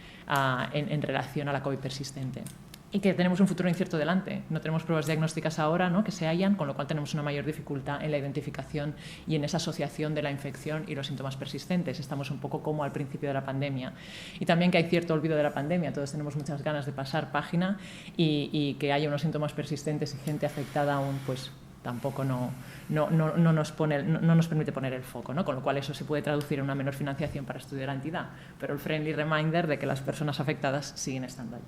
[SPEAKER 5] en relación a la COVID persistente. Y que tenemos un futuro incierto delante. No tenemos pruebas diagnósticas ahora, ¿no? Que se hallan, con lo cual tenemos una mayor dificultad en la identificación y en esa asociación de la infección y los síntomas persistentes. Estamos un poco como al principio de la pandemia. Y también que hay cierto olvido de la pandemia. Todos tenemos muchas ganas de pasar página y que haya unos síntomas persistentes y gente afectada aún, pues tampoco no nos permite poner el foco, ¿no? Con lo cual eso se puede traducir en una menor financiación para estudiar la entidad. Pero el friendly reminder de que las personas afectadas siguen estando ahí.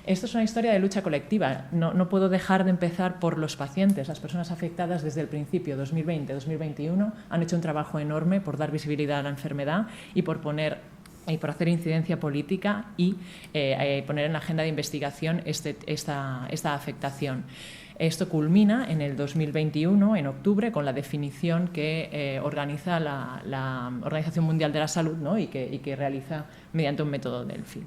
[SPEAKER 5] Esto es una historia de lucha colectiva. No puedo dejar de empezar por los pacientes. Las personas afectadas desde el principio, 2020-2021, han hecho un trabajo enorme por dar visibilidad a la enfermedad y por hacer incidencia política y poner en la agenda de investigación esta afectación. Esto culmina en el 2021, en octubre, con la definición que organiza la Organización Mundial de la Salud, ¿no? y que realiza mediante un método Delphi.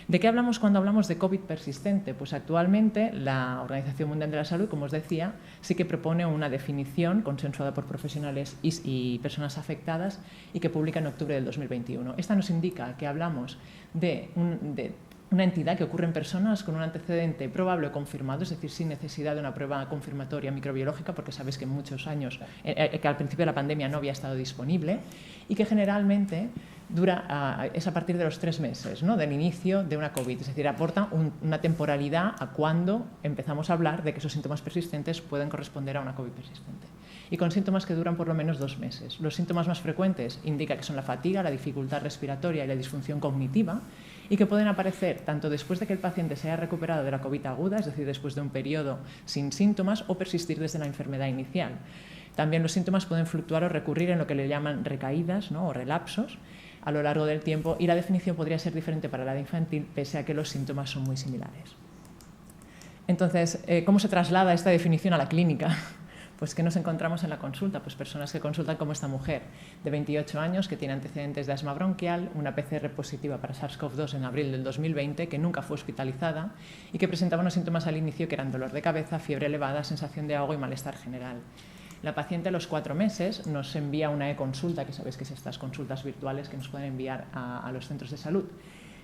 [SPEAKER 5] ¿De qué hablamos cuando hablamos de COVID persistente? Pues actualmente la Organización Mundial de la Salud, como os decía, sí que propone una definición consensuada por profesionales y personas afectadas y que publica en octubre del 2021. Esta nos indica que hablamos de una entidad que ocurre en personas con un antecedente probable o confirmado, es decir, sin necesidad de una prueba confirmatoria microbiológica, porque sabéis que en muchos años, que al principio de la pandemia no había estado disponible, y que generalmente es a partir de los 3 meses, ¿no?, del inicio de una COVID. Es decir, aporta una temporalidad a cuando empezamos a hablar de que esos síntomas persistentes pueden corresponder a una COVID persistente. Y con síntomas que duran por lo menos 2 meses. Los síntomas más frecuentes indican que son la fatiga, la dificultad respiratoria y la disfunción cognitiva, y que pueden aparecer tanto después de que el paciente se haya recuperado de la COVID aguda, es decir, después de un periodo sin síntomas, o persistir desde la enfermedad inicial. También los síntomas pueden fluctuar o recurrir en lo que le llaman recaídas, ¿no?, o relapsos a lo largo del tiempo, y la definición podría ser diferente para la edad infantil, pese a que los síntomas son muy similares. Entonces, ¿cómo se traslada esta definición a la clínica? Pues ¿qué nos encontramos en la consulta? Pues personas que consultan como esta mujer de 28 años que tiene antecedentes de asma bronquial, una PCR positiva para SARS-CoV-2 en abril del 2020, que nunca fue hospitalizada y que presentaba unos síntomas al inicio que eran dolor de cabeza, fiebre elevada, sensación de ahogo y malestar general. La paciente a los 4 meses nos envía una e-consulta, que sabéis que es estas consultas virtuales que nos pueden enviar a los centros de salud,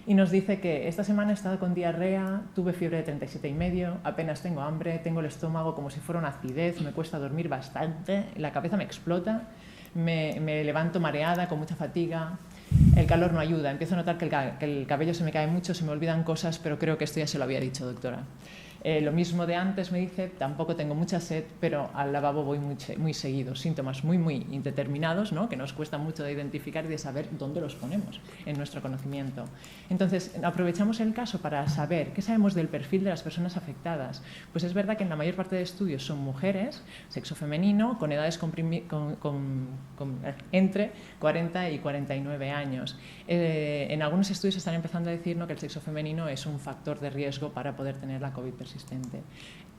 [SPEAKER 5] y nos dice que esta semana he estado con diarrea, tuve fiebre de 37,5, apenas tengo hambre, tengo el estómago como si fuera una acidez, me cuesta dormir bastante, la cabeza me explota, me levanto mareada, con mucha fatiga, el calor no ayuda, empiezo a notar que el cabello se me cae mucho, se me olvidan cosas, pero creo que esto ya se lo había dicho, doctora. Lo mismo de antes, me dice, tampoco tengo mucha sed, pero al lavabo voy muy seguido. Síntomas muy indeterminados, ¿no?, que nos cuesta mucho de identificar y de saber dónde los ponemos en nuestro conocimiento. Entonces, aprovechamos el caso para saber qué sabemos del perfil de las personas afectadas. Pues es verdad que en la mayor parte de estudios son mujeres, sexo femenino, con edades entre 40 y 49 años. En algunos estudios se están empezando a decir, ¿no?, que el sexo femenino es un factor de riesgo para poder tener la COVID persistente.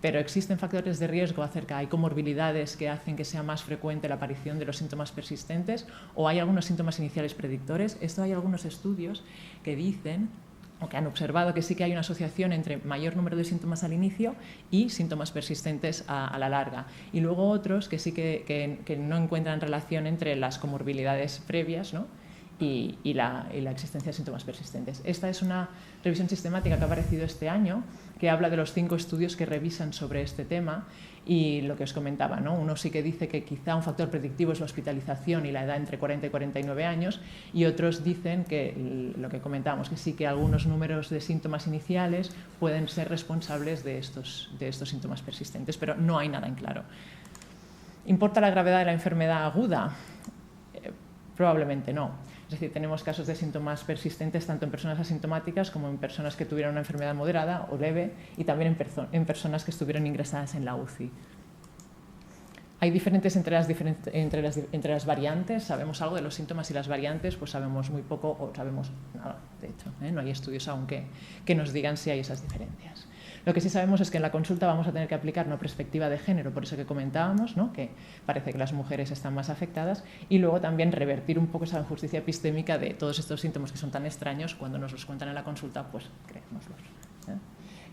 [SPEAKER 5] Pero existen factores de riesgo hay comorbilidades que hacen que sea más frecuente la aparición de los síntomas persistentes, o hay algunos síntomas iniciales predictores. Esto hay algunos estudios que dicen o que han observado que sí que hay una asociación entre mayor número de síntomas al inicio y síntomas persistentes a la larga. Y luego otros que sí que no encuentran relación entre las comorbilidades previas, ¿no?, y la existencia de síntomas persistentes. Esta es una revisión sistemática que ha aparecido este año, que habla de los 5 estudios que revisan sobre este tema, y lo que os comentaba, ¿no?, uno sí que dice que quizá un factor predictivo es la hospitalización y la edad entre 40 y 49 años, y otros dicen que, lo que comentábamos, que sí que algunos números de síntomas iniciales pueden ser responsables de estos síntomas persistentes, pero no hay nada en claro. ¿Importa la gravedad de la enfermedad aguda? Probablemente no. Es decir, tenemos casos de síntomas persistentes tanto en personas asintomáticas como en personas que tuvieron una enfermedad moderada o leve, y también en personas que estuvieron ingresadas en la UCI. Hay diferentes entre las variantes. ¿Sabemos algo de los síntomas y las variantes? Pues sabemos muy poco, o sabemos nada, de hecho. No hay estudios aún que nos digan si hay esas diferencias. Lo que sí sabemos es que en la consulta vamos a tener que aplicar una perspectiva de género, por eso que comentábamos, ¿no?, que parece que las mujeres están más afectadas, y luego también revertir un poco esa injusticia epistémica de todos estos síntomas que son tan extraños, cuando nos los cuentan en la consulta, pues creémoslos.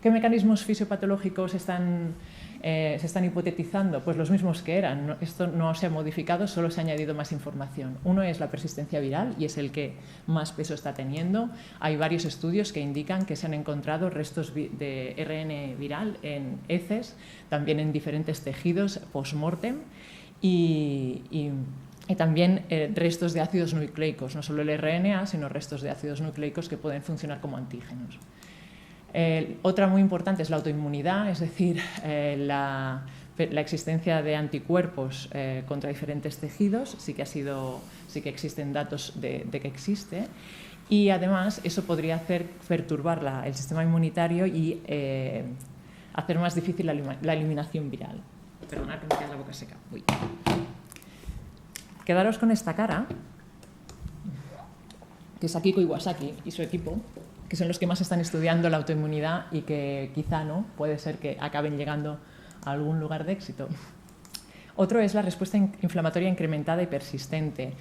[SPEAKER 5] ¿Qué mecanismos fisiopatológicos se están hipotetizando? Pues los mismos que eran. Esto no se ha modificado, solo se ha añadido más información. Uno es la persistencia viral, y es el que más peso está teniendo. Hay varios estudios que indican que se han encontrado restos de RN viral en heces, también en diferentes tejidos post-mortem, y también restos de ácidos nucleicos, no solo el RNA, sino restos de ácidos nucleicos que pueden funcionar como antígenos. Otra muy importante es la autoinmunidad, es decir, la existencia de anticuerpos contra diferentes tejidos. Sí que existen datos de que existe, y además eso podría hacer perturbar el sistema inmunitario y hacer más difícil la eliminación viral. Perdonad que me queda la boca seca. Uy. Quedaros con esta cara, que es Akiko Iwasaki y su equipo, que son los que más están estudiando la autoinmunidad y que quizá no puede ser que acaben llegando a algún lugar de éxito. Otro es la respuesta inflamatoria incrementada y persistente.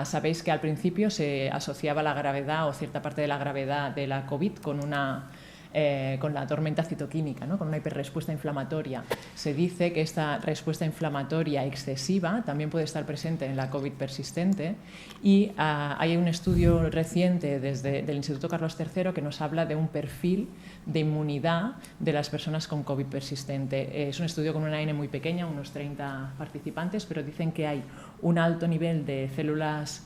[SPEAKER 5] Sabéis que al principio se asociaba la gravedad o cierta parte de la gravedad de la COVID con la tormenta citoquímica, ¿no?, con una hiperrespuesta inflamatoria. Se dice que esta respuesta inflamatoria excesiva también puede estar presente en la COVID persistente, y hay un estudio reciente del Instituto Carlos III que nos habla de un perfil de inmunidad de las personas con COVID persistente. Es un estudio con una N muy pequeña, unos 30 participantes, pero dicen que hay un alto nivel de células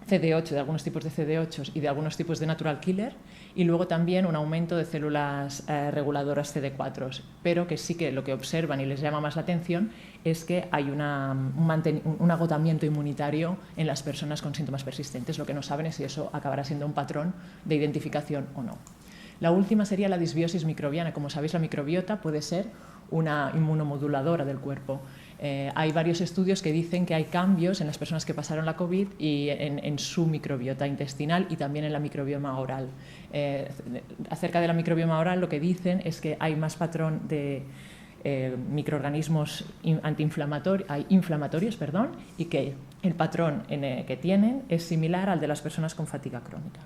[SPEAKER 5] CD8, de algunos tipos de CD8 y de algunos tipos de natural killer, y luego también un aumento de células reguladoras CD4, pero que sí que lo que observan y les llama más la atención es que hay un agotamiento inmunitario en las personas con síntomas persistentes. Lo que no saben es si eso acabará siendo un patrón de identificación o no. La última sería la disbiosis microbiana. Como sabéis, la microbiota puede ser una inmunomoduladora del cuerpo. Hay varios estudios que dicen que hay cambios en las personas que pasaron la COVID y en su microbiota intestinal y también en la microbioma oral. Acerca de la microbioma oral, lo que dicen es que hay más patrón de microorganismos inflamatorios, y que el patrón que tienen es similar al de las personas con fatiga crónica.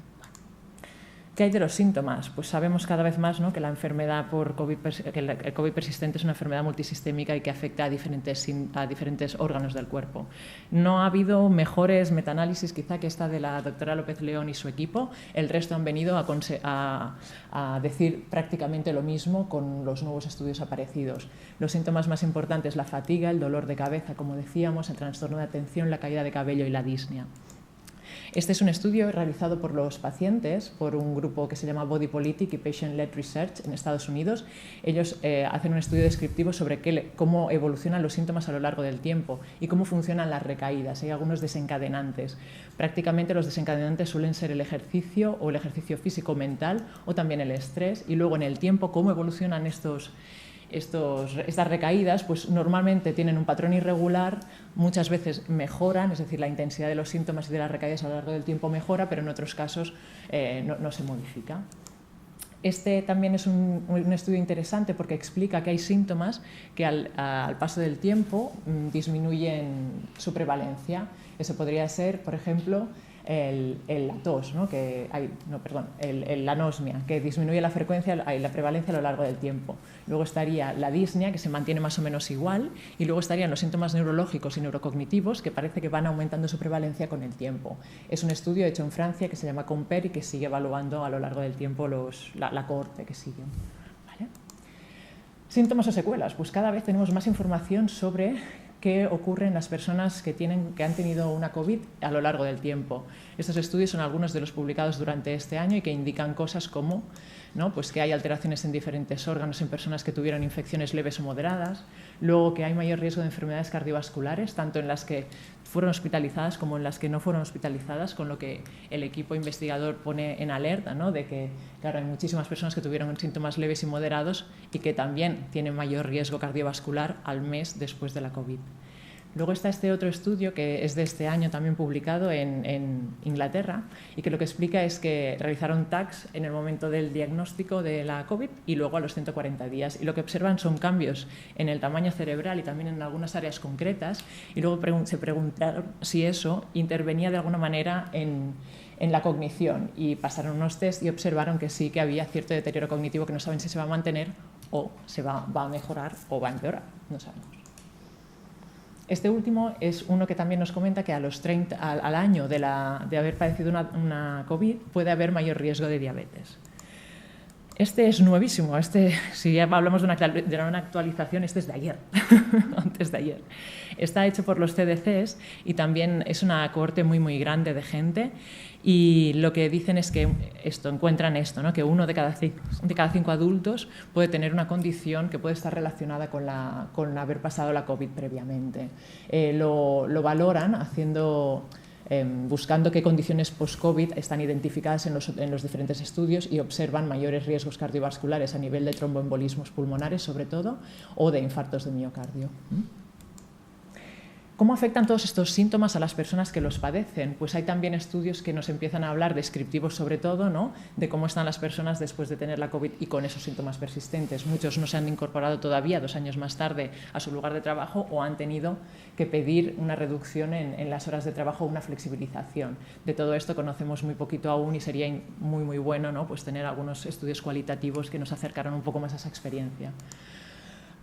[SPEAKER 5] ¿Qué hay de los síntomas? Pues sabemos cada vez más, ¿no?, que la enfermedad que el COVID persistente es una enfermedad multisistémica y que afecta a diferentes órganos del cuerpo. No ha habido mejores metaanálisis quizá que esta de la doctora López León y su equipo. El resto han venido a decir prácticamente lo mismo con los nuevos estudios aparecidos. Los síntomas más importantes, la fatiga, el dolor de cabeza, como decíamos, el trastorno de atención, la caída de cabello y la disnea. Este es un estudio realizado por los pacientes, por un grupo que se llama Body Politic y Patient-Led Research en Estados Unidos. Ellos hacen un estudio descriptivo sobre cómo evolucionan los síntomas a lo largo del tiempo y cómo funcionan las recaídas. Hay algunos desencadenantes. Prácticamente los desencadenantes suelen ser el ejercicio o el ejercicio físico mental o también el estrés, y luego en el tiempo cómo evolucionan estas recaídas, pues normalmente tienen un patrón irregular, muchas veces mejoran, es decir, la intensidad de los síntomas y de las recaídas a lo largo del tiempo mejora, pero en otros casos no se modifica. Este también es un estudio interesante porque explica que hay síntomas que al paso del tiempo disminuyen su prevalencia. Eso podría ser, por ejemplo, la tos, ¿no? La anosmia, que disminuye la frecuencia y la prevalencia a lo largo del tiempo. Luego estaría la disnea, que se mantiene más o menos igual, y luego estarían los síntomas neurológicos y neurocognitivos, que parece que van aumentando su prevalencia con el tiempo. Es un estudio hecho en Francia que se llama COMPER y que sigue evaluando a lo largo del tiempo la cohorte que sigue. ¿Vale? Síntomas o secuelas. Pues cada vez tenemos más información sobre qué ocurre en las personas que han tenido una COVID a lo largo del tiempo. Estos estudios son algunos de los publicados durante este año y que indican cosas como, ¿no?, pues que hay alteraciones en diferentes órganos en personas que tuvieron infecciones leves o moderadas, luego que hay mayor riesgo de enfermedades cardiovasculares, tanto en las que fueron hospitalizadas como en las que no fueron hospitalizadas, con lo que el equipo investigador pone en alerta, ¿no?, de que, claro, hay muchísimas personas que tuvieron síntomas leves y moderados y que también tienen mayor riesgo cardiovascular al mes después de la COVID. Luego está este otro estudio que es de este año, también publicado en Inglaterra, y que lo que explica es que realizaron tags en el momento del diagnóstico de la COVID y luego a los 140 días. Y lo que observan son cambios en el tamaño cerebral y también en algunas áreas concretas. Y luego se preguntaron si eso intervenía de alguna manera en la cognición. Y pasaron unos test y observaron que sí, que había cierto deterioro cognitivo que no saben si se va a mantener o se va a mejorar o va a empeorar. No sabemos. Este último es uno que también nos comenta que al año de haber padecido una COVID puede haber mayor riesgo de diabetes. Este es nuevísimo. Si ya hablamos de una actualización, este es de ayer, antes de ayer. Está hecho por los CDCs y también es una cohorte muy, muy grande de gente. Y lo que dicen es que encuentran esto, ¿no?, que 1 de cada 5 adultos puede tener una condición que puede estar relacionada con haber pasado la COVID previamente. Lo valoran buscando qué condiciones post-COVID están identificadas en los diferentes estudios y observan mayores riesgos cardiovasculares a nivel de tromboembolismos pulmonares, sobre todo, o de infartos de miocardio. ¿Cómo afectan todos estos síntomas a las personas que los padecen? Pues hay también estudios que nos empiezan a hablar, descriptivos sobre todo, ¿no?, de cómo están las personas después de tener la COVID y con esos síntomas persistentes. Muchos no se han incorporado todavía 2 años más tarde a su lugar de trabajo o han tenido que pedir una reducción en las horas de trabajo o una flexibilización. De todo esto conocemos muy poquito aún y sería muy, muy bueno, ¿no?, pues tener algunos estudios cualitativos que nos acercaran un poco más a esa experiencia.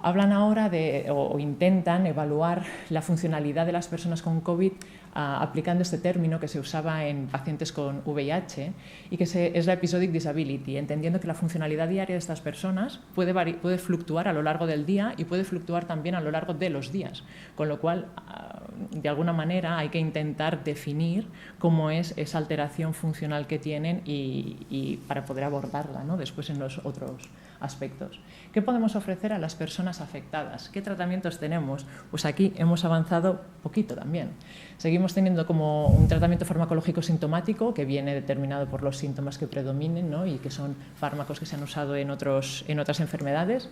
[SPEAKER 5] Hablan ahora o intentan evaluar la funcionalidad de las personas con COVID aplicando este término que se usaba en pacientes con VIH y que es la episodic disability, entendiendo que la funcionalidad diaria de estas personas puede fluctuar a lo largo del día y puede fluctuar también a lo largo de los días, con lo cual, de alguna manera, hay que intentar definir cómo es esa alteración funcional que tienen y para poder abordarla, ¿no?, después en los otros aspectos. ¿Qué podemos ofrecer a las personas afectadas? ¿Qué tratamientos tenemos? Pues aquí hemos avanzado poquito también. Seguimos teniendo como un tratamiento farmacológico sintomático que viene determinado por los síntomas que predominen, ¿no?, y que son fármacos que se han usado en otras enfermedades.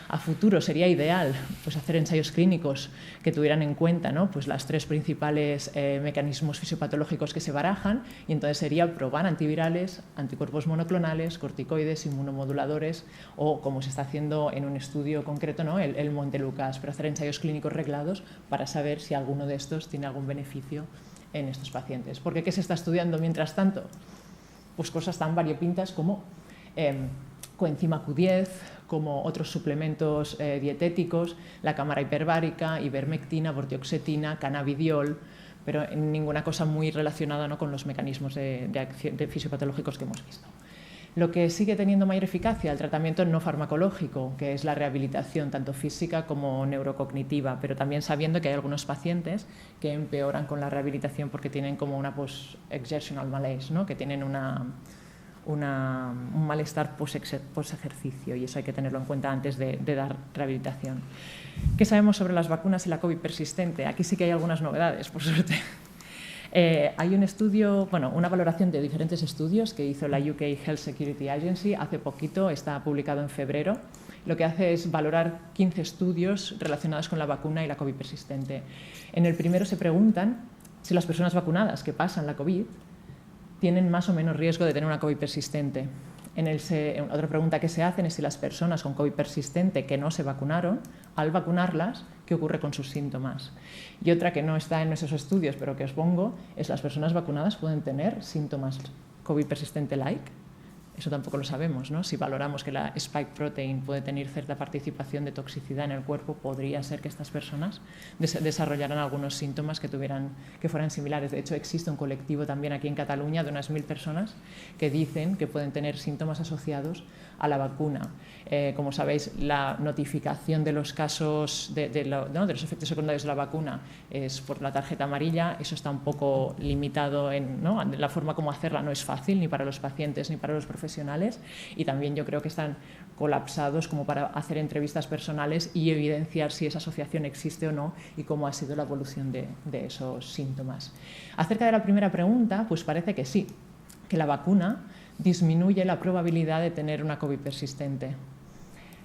[SPEAKER 5] A futuro sería ideal pues, hacer ensayos clínicos que tuvieran en cuenta, ¿no?, pues, las 3 principales mecanismos fisiopatológicos que se barajan, y entonces sería probar antivirales, anticuerpos monoclonales, corticoides, inmunomoduladores o, como se está haciendo en un estudio concreto, ¿no?, el Montelukast, pero hacer ensayos clínicos reglados para saber si alguno de estos tiene algún beneficio en estos pacientes. Porque ¿qué se está estudiando mientras tanto? Pues cosas tan variopintas como coenzima Q10, como otros suplementos dietéticos, la cámara hiperbárica, ivermectina, bortioxetina, cannabidiol, pero ninguna cosa muy relacionada, ¿no?, con los mecanismos de fisiopatológicos que hemos visto. Lo que sigue teniendo mayor eficacia, el tratamiento no farmacológico, que es la rehabilitación tanto física como neurocognitiva, pero también sabiendo que hay algunos pacientes que empeoran con la rehabilitación porque tienen como una post-exertional malaise, ¿no?, que tienen un malestar post-ejercicio, y eso hay que tenerlo en cuenta antes de dar rehabilitación. ¿Qué sabemos sobre las vacunas y la COVID persistente? Aquí sí que hay algunas novedades, por suerte. Hay un estudio, una valoración de diferentes estudios que hizo la UK Health Security Agency hace poquito, está publicado en febrero. Lo que hace es valorar 15 estudios relacionados con la vacuna y la COVID persistente. En el primero se preguntan si las personas vacunadas que pasan la COVID tienen más o menos riesgo de tener una COVID persistente. Otra pregunta que se hacen es si las personas con COVID persistente que no se vacunaron, al vacunarlas, ¿qué ocurre con sus síntomas? Y otra que no está en esos estudios, pero que os pongo, es las personas vacunadas pueden tener síntomas COVID persistente-like. Eso tampoco lo sabemos, ¿no? Si valoramos que la spike protein puede tener cierta participación de toxicidad en el cuerpo, podría ser que estas personas desarrollaran algunos síntomas que fueran similares. De hecho, existe un colectivo también aquí en Cataluña de unas 1000 personas que dicen que pueden tener síntomas asociados a la vacuna. Como sabéis, la notificación de los casos de los efectos secundarios de la vacuna es por la tarjeta amarilla. Eso está un poco limitado ¿no? La forma como hacerla no es fácil ni para los pacientes ni para los profesionales, y también yo creo que están colapsados como para hacer entrevistas personales y evidenciar si esa asociación existe o no y cómo ha sido la evolución de esos síntomas. Acerca de la primera pregunta, pues parece que sí, que la vacuna disminuye la probabilidad de tener una COVID persistente.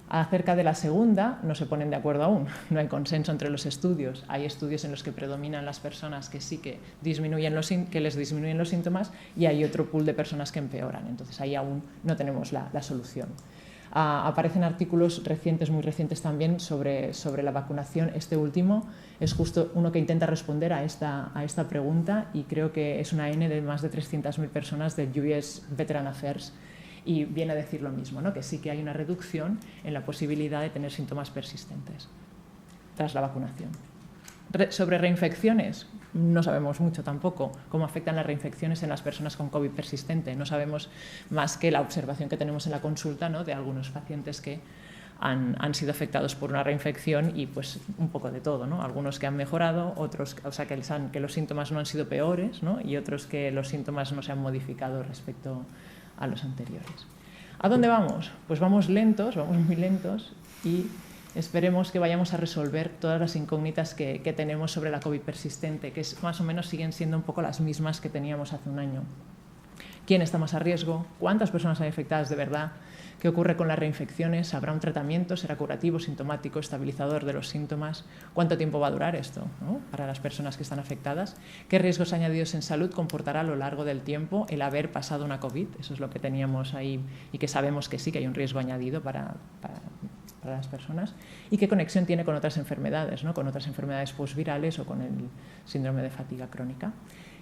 [SPEAKER 5] Acerca de la segunda, no se ponen de acuerdo aún, no hay consenso entre los estudios. Hay estudios en los que predominan las personas que sí que les disminuyen los síntomas, y hay otro pool de personas que empeoran. Entonces ahí aún no tenemos la solución. Aparecen artículos recientes, muy recientes también, sobre la vacunación. Este último es justo uno que intenta responder a esta pregunta, y creo que es una N de más de 300.000 personas del US Veteran Affairs, y viene a decir lo mismo, ¿no? Que sí que hay una reducción en la posibilidad de tener síntomas persistentes tras la vacunación. Sobre reinfecciones, no sabemos mucho tampoco cómo afectan las reinfecciones en las personas con COVID persistente. No sabemos más que la observación que tenemos en la consulta, ¿no? De algunos pacientes que han sido afectados por una reinfección, y pues un poco de todo, ¿no? Algunos que han mejorado, otros que los síntomas no han sido peores, ¿no? Y otros que los síntomas no se han modificado respecto a los anteriores. ¿A dónde vamos? Pues vamos lentos, vamos muy lentos, y esperemos que vayamos a resolver todas las incógnitas que tenemos sobre la COVID persistente, que más o menos siguen siendo un poco las mismas que teníamos hace un año. ¿Quién está más a riesgo? ¿Cuántas personas hay infectadas de verdad? ¿Qué ocurre con las reinfecciones? ¿Habrá un tratamiento? ¿Será curativo, sintomático, estabilizador de los síntomas? ¿Cuánto tiempo va a durar esto, ¿no? Para las personas que están afectadas? ¿Qué riesgos añadidos en salud comportará a lo largo del tiempo el haber pasado una COVID? Eso es lo que teníamos ahí, y que sabemos que sí, que hay un riesgo añadido para las personas. ¿Y qué conexión tiene con otras enfermedades, ¿no? Con otras enfermedades postvirales o con el síndrome de fatiga crónica?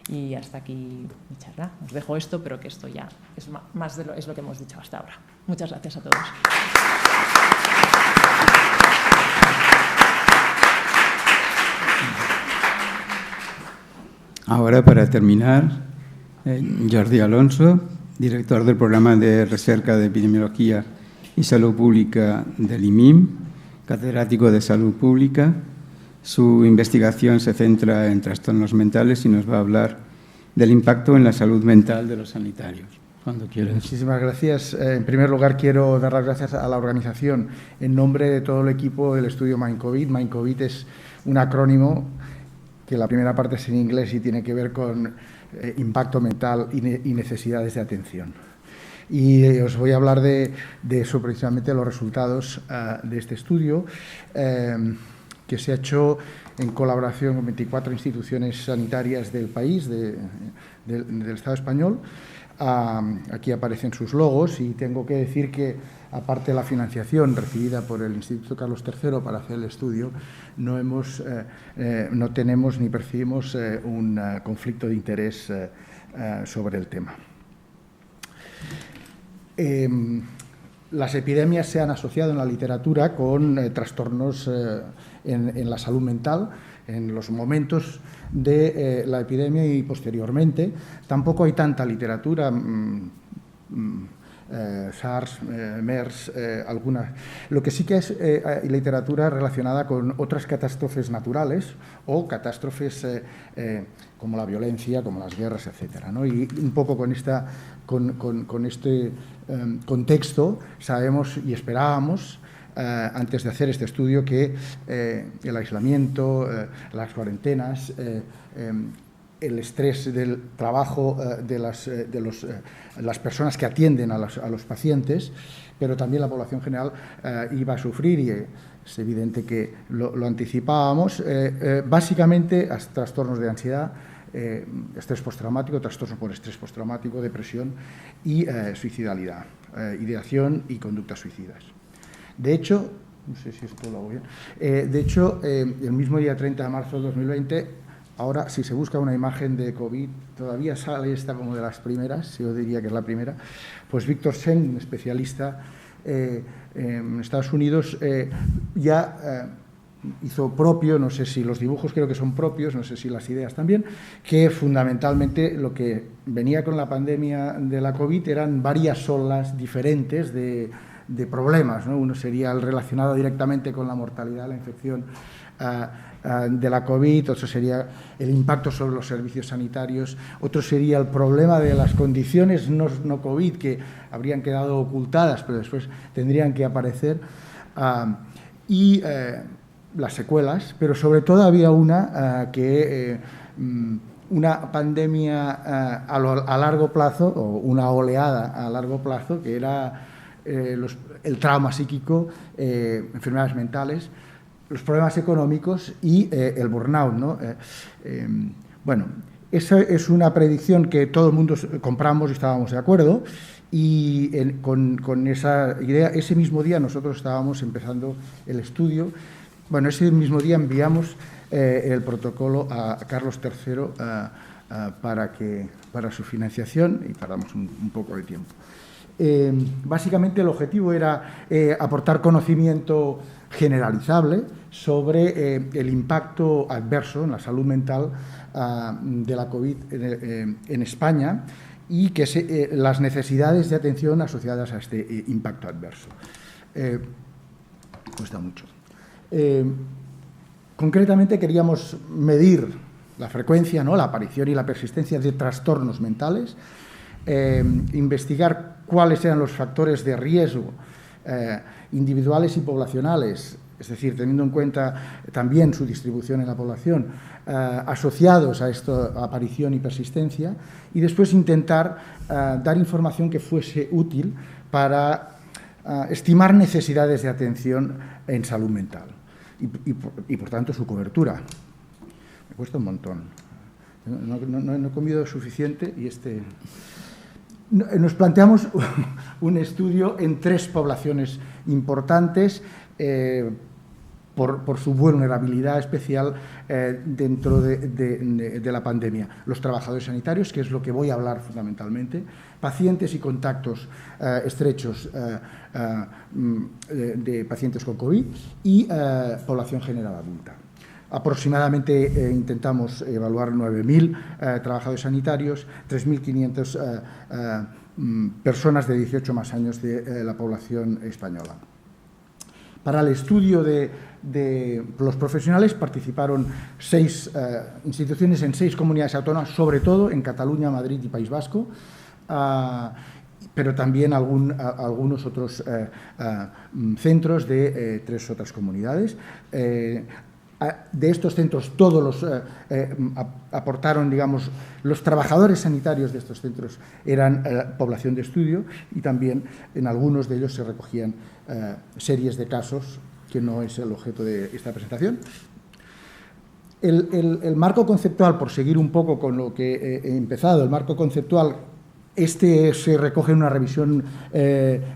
[SPEAKER 5] Y hasta aquí mi charla. Os dejo esto, pero que esto ya es lo que hemos dicho hasta ahora. Muchas gracias a todos.
[SPEAKER 4] Ahora, para terminar, Jordi Alonso, director del Programa de Recerca de Epidemiología y Salud Pública del IMIM, catedrático de Salud Pública. Su investigación se centra en trastornos mentales y nos va a hablar del impacto en la salud mental de los sanitarios. Cuando quieras.
[SPEAKER 6] Muchísimas gracias. En primer lugar, quiero dar las gracias a la organización en nombre de todo el equipo del estudio MindCovid. MindCovid es un acrónimo que la primera parte es en inglés y tiene que ver con impacto mental y necesidades de atención. Y os voy a hablar de eso, precisamente, los resultados de este estudio, que se ha hecho en colaboración con 24 instituciones sanitarias del país, del Estado español. Aquí aparecen sus logos y tengo que decir que, aparte de la financiación recibida por el Instituto Carlos III para hacer el estudio, no tenemos ni percibimos un conflicto de interés sobre el tema. Las epidemias se han asociado en la literatura con trastornos en la salud mental, en los momentos de la epidemia y posteriormente. Tampoco hay tanta literatura, SARS, MERS, algunas. Lo que sí que es literatura relacionada con otras catástrofes naturales o catástrofes como la violencia, como las guerras, etcétera, ¿no? Y un poco con este contexto sabemos y esperábamos, antes de hacer este estudio, que el aislamiento, las cuarentenas, el estrés del trabajo de las personas que atienden a los pacientes, pero también la población general iba a sufrir, y es evidente que lo anticipábamos, básicamente a trastornos de ansiedad, estrés postraumático, trastorno por estrés postraumático, depresión y suicidalidad, ideación y conductas suicidas. De hecho, no sé si esto lo hago bien, el mismo día 30 de marzo de 2020, ahora si se busca una imagen de COVID, todavía sale esta como de las primeras, yo diría que es la primera, pues Víctor Sen, un especialista en Estados Unidos, ya hizo propio, no sé si los dibujos creo que son propios, no sé si las ideas también, que fundamentalmente lo que venía con la pandemia de la COVID eran varias olas diferentes de problemas, ¿no? Uno sería el relacionado directamente con la mortalidad, la infección de la COVID, otro sería el impacto sobre los servicios sanitarios, otro sería el problema de las condiciones no COVID que habrían quedado ocultadas, pero después tendrían que aparecer, y las secuelas, pero sobre todo había una una pandemia a largo plazo, o una oleada a largo plazo, que era el trauma psíquico, enfermedades mentales, los problemas económicos y el burnout, ¿no? Bueno, esa es una predicción que todo el mundo compramos y estábamos de acuerdo, y con esa idea, ese mismo día nosotros estábamos empezando el estudio. Bueno, ese mismo día enviamos el protocolo a Carlos III para su financiación, y tardamos un poco de tiempo. Básicamente el objetivo era aportar conocimiento generalizable sobre el impacto adverso en la salud mental de la COVID en España, y que las necesidades de atención asociadas a este impacto adverso. Cuesta mucho. Concretamente queríamos medir la frecuencia, ¿no?, la aparición y la persistencia de trastornos mentales, investigar cuáles eran los factores de riesgo individuales y poblacionales, es decir, teniendo en cuenta también su distribución en la población, asociados a esta aparición y persistencia, y después intentar dar información que fuese útil para estimar necesidades de atención en salud mental y por tanto, su cobertura. Me cuesta un montón. No he comido suficiente y nos planteamos un estudio en 3 poblaciones importantes por su vulnerabilidad especial dentro de la pandemia. Los trabajadores sanitarios, que es lo que voy a hablar fundamentalmente, pacientes y contactos estrechos de pacientes con COVID, y población general adulta. Aproximadamente intentamos evaluar 9.000 trabajadores sanitarios, 3.500 personas de 18 más años de la población española. Para el estudio de los profesionales participaron 6 instituciones en 6 comunidades autónomas, sobre todo en Cataluña, Madrid y País Vasco, pero también algunos otros centros de 3 otras comunidades. De estos centros todos los aportaron, digamos, los trabajadores sanitarios de estos centros eran población de estudio, y también en algunos de ellos se recogían series de casos, que no es el objeto de esta presentación. El marco conceptual, por seguir un poco con lo que he empezado, el marco conceptual, se recoge en una revisión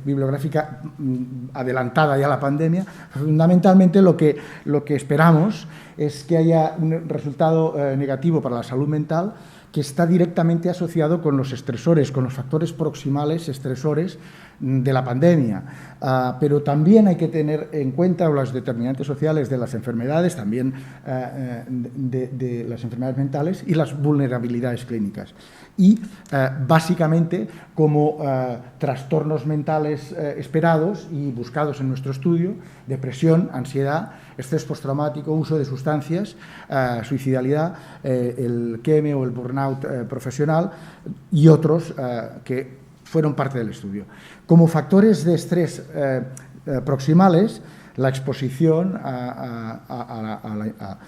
[SPEAKER 6] bibliográfica adelantada ya a la pandemia. Fundamentalmente lo que esperamos es que haya un resultado negativo para la salud mental, que está directamente asociado con los estresores, con los factores proximales estresores de la pandemia. Pero también hay que tener en cuenta los determinantes sociales de las enfermedades, también de las enfermedades mentales, y las vulnerabilidades clínicas. Y básicamente como trastornos mentales esperados y buscados en nuestro estudio: depresión, ansiedad, estrés postraumático, uso de sustancias, suicidalidad, el QM o el burnout profesional, y otros que fueron parte del estudio. Como factores de estrés proximales, la exposición a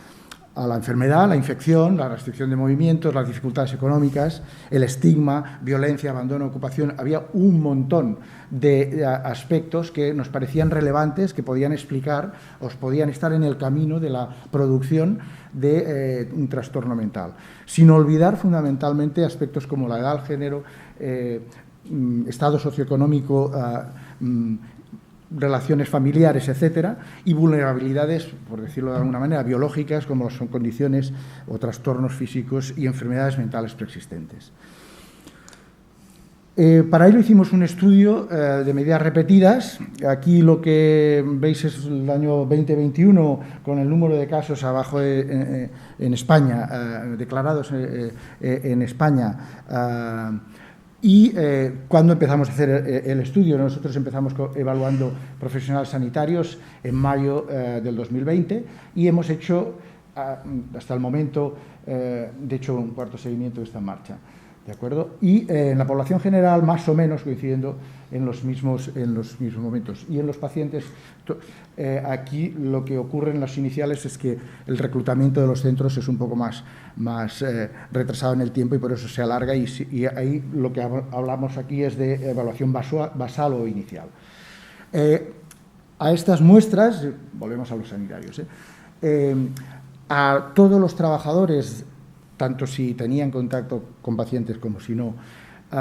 [SPEAKER 6] la enfermedad, la infección, la restricción de movimientos, las dificultades económicas, el estigma, violencia, abandono, ocupación. Había un montón de aspectos que nos parecían relevantes, que podían explicar o podían estar en el camino de la producción de un trastorno mental. Sin olvidar fundamentalmente aspectos como la edad, el género, estado socioeconómico, relaciones familiares, etcétera, y vulnerabilidades, por decirlo de alguna manera, biológicas, como son condiciones o trastornos físicos y enfermedades mentales preexistentes. Para ello hicimos un estudio de medidas repetidas. Aquí lo que veis es el año 2021, con el número de casos abajo en España, declarados en España. Y cuando empezamos a hacer el estudio, nosotros empezamos evaluando profesionales sanitarios en mayo del 2020, y hemos hecho hasta el momento, de hecho, un cuarto seguimiento está en marcha. ¿De acuerdo? Y en la población general, más o menos coincidiendo en los mismos momentos. Y en los pacientes, aquí lo que ocurre en las iniciales es que el reclutamiento de los centros es un poco más retrasado en el tiempo, y por eso se alarga, y ahí lo que hablamos aquí es de evaluación basal o inicial. A estas muestras, volvemos a los sanitarios, a todos los trabajadores, tanto si tenían contacto con pacientes como si no,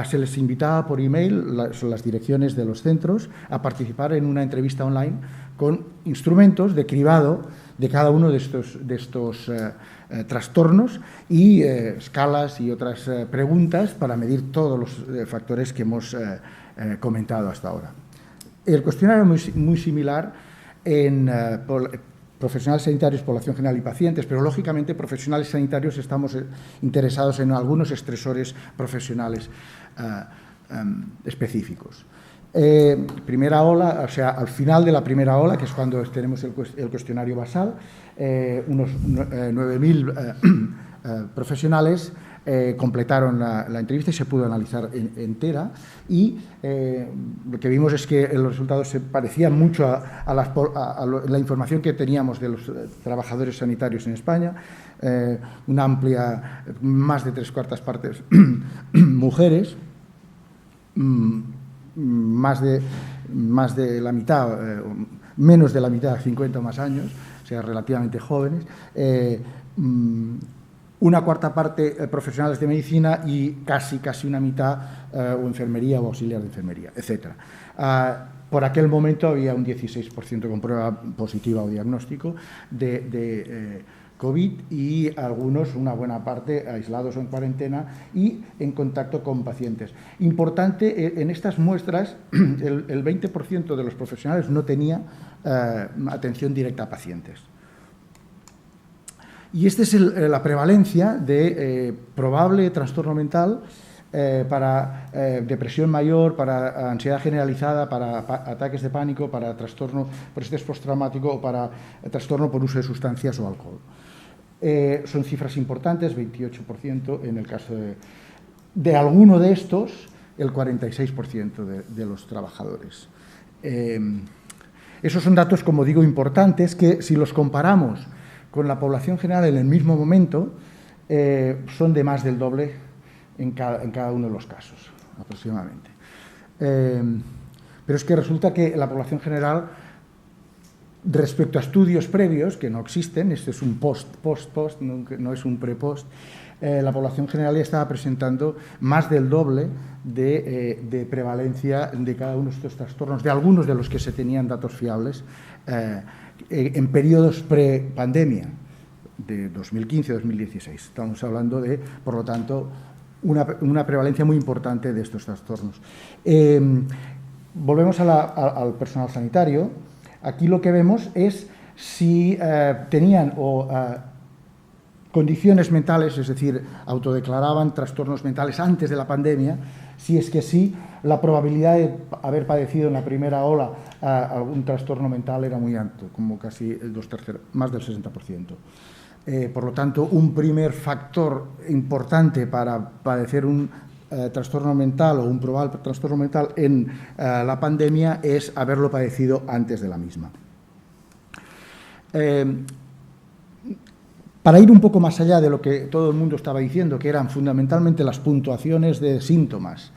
[SPEAKER 6] se les invitaba por email, las direcciones de los centros, a participar en una entrevista online con instrumentos de cribado de cada uno de estos trastornos, y escalas y otras preguntas para medir todos los factores que hemos comentado hasta ahora. El cuestionario es muy similar en profesionales sanitarios, población general y pacientes, pero lógicamente profesionales sanitarios estamos interesados en algunos estresores profesionales específicos. Primera ola, o sea, al final de la primera ola, que es cuando tenemos el cuestionario basal, unos 9.000 profesionales completaron la entrevista y se pudo analizar entera, y lo que vimos es que los resultados se parecían mucho a la información que teníamos de los trabajadores sanitarios en España, una amplia, más de 3/4 partes mujeres, más de la mitad, menos de la mitad, 50 o más años, o sea, relativamente jóvenes, una cuarta parte profesionales de medicina, y casi una mitad o enfermería o auxiliar de enfermería, etc. Por aquel momento había un 16% con prueba positiva o diagnóstico de COVID, y algunos, una buena parte, aislados o en cuarentena y en contacto con pacientes. Importante, en estas muestras, el 20% de los profesionales no tenía atención directa a pacientes. Y esta es la prevalencia de probable trastorno mental para depresión mayor, para ansiedad generalizada, para ataques de pánico, para trastorno por estrés postraumático o para trastorno por uso de sustancias o alcohol. Son cifras importantes, 28% en el caso de alguno de estos, el 46% de los trabajadores. Esos son datos, como digo, importantes, que si los comparamos con la población general en el mismo momento, son de más del doble en cada uno de los casos, aproximadamente. Pero es que resulta que la población general, respecto a estudios previos, que no existen, este es un post, no es un pre-post, la población general ya estaba presentando más del doble de prevalencia de cada uno de estos trastornos, de algunos de los que se tenían datos fiables, en periodos pre-pandemia, de 2015-2016. Estamos hablando de, por lo tanto, una prevalencia muy importante de estos trastornos. Volvemos al personal sanitario. Aquí lo que vemos es si tenían condiciones mentales, es decir, autodeclaraban trastornos mentales antes de la pandemia. Si es que sí, la probabilidad de haber padecido en la primera ola algún trastorno mental era muy alto, como casi más del 60%. Por lo tanto, un primer factor importante para padecer un trastorno mental o un probable trastorno mental en la pandemia es haberlo padecido antes de la misma. Para ir un poco más allá de lo que todo el mundo estaba diciendo, que eran fundamentalmente las puntuaciones de síntomas,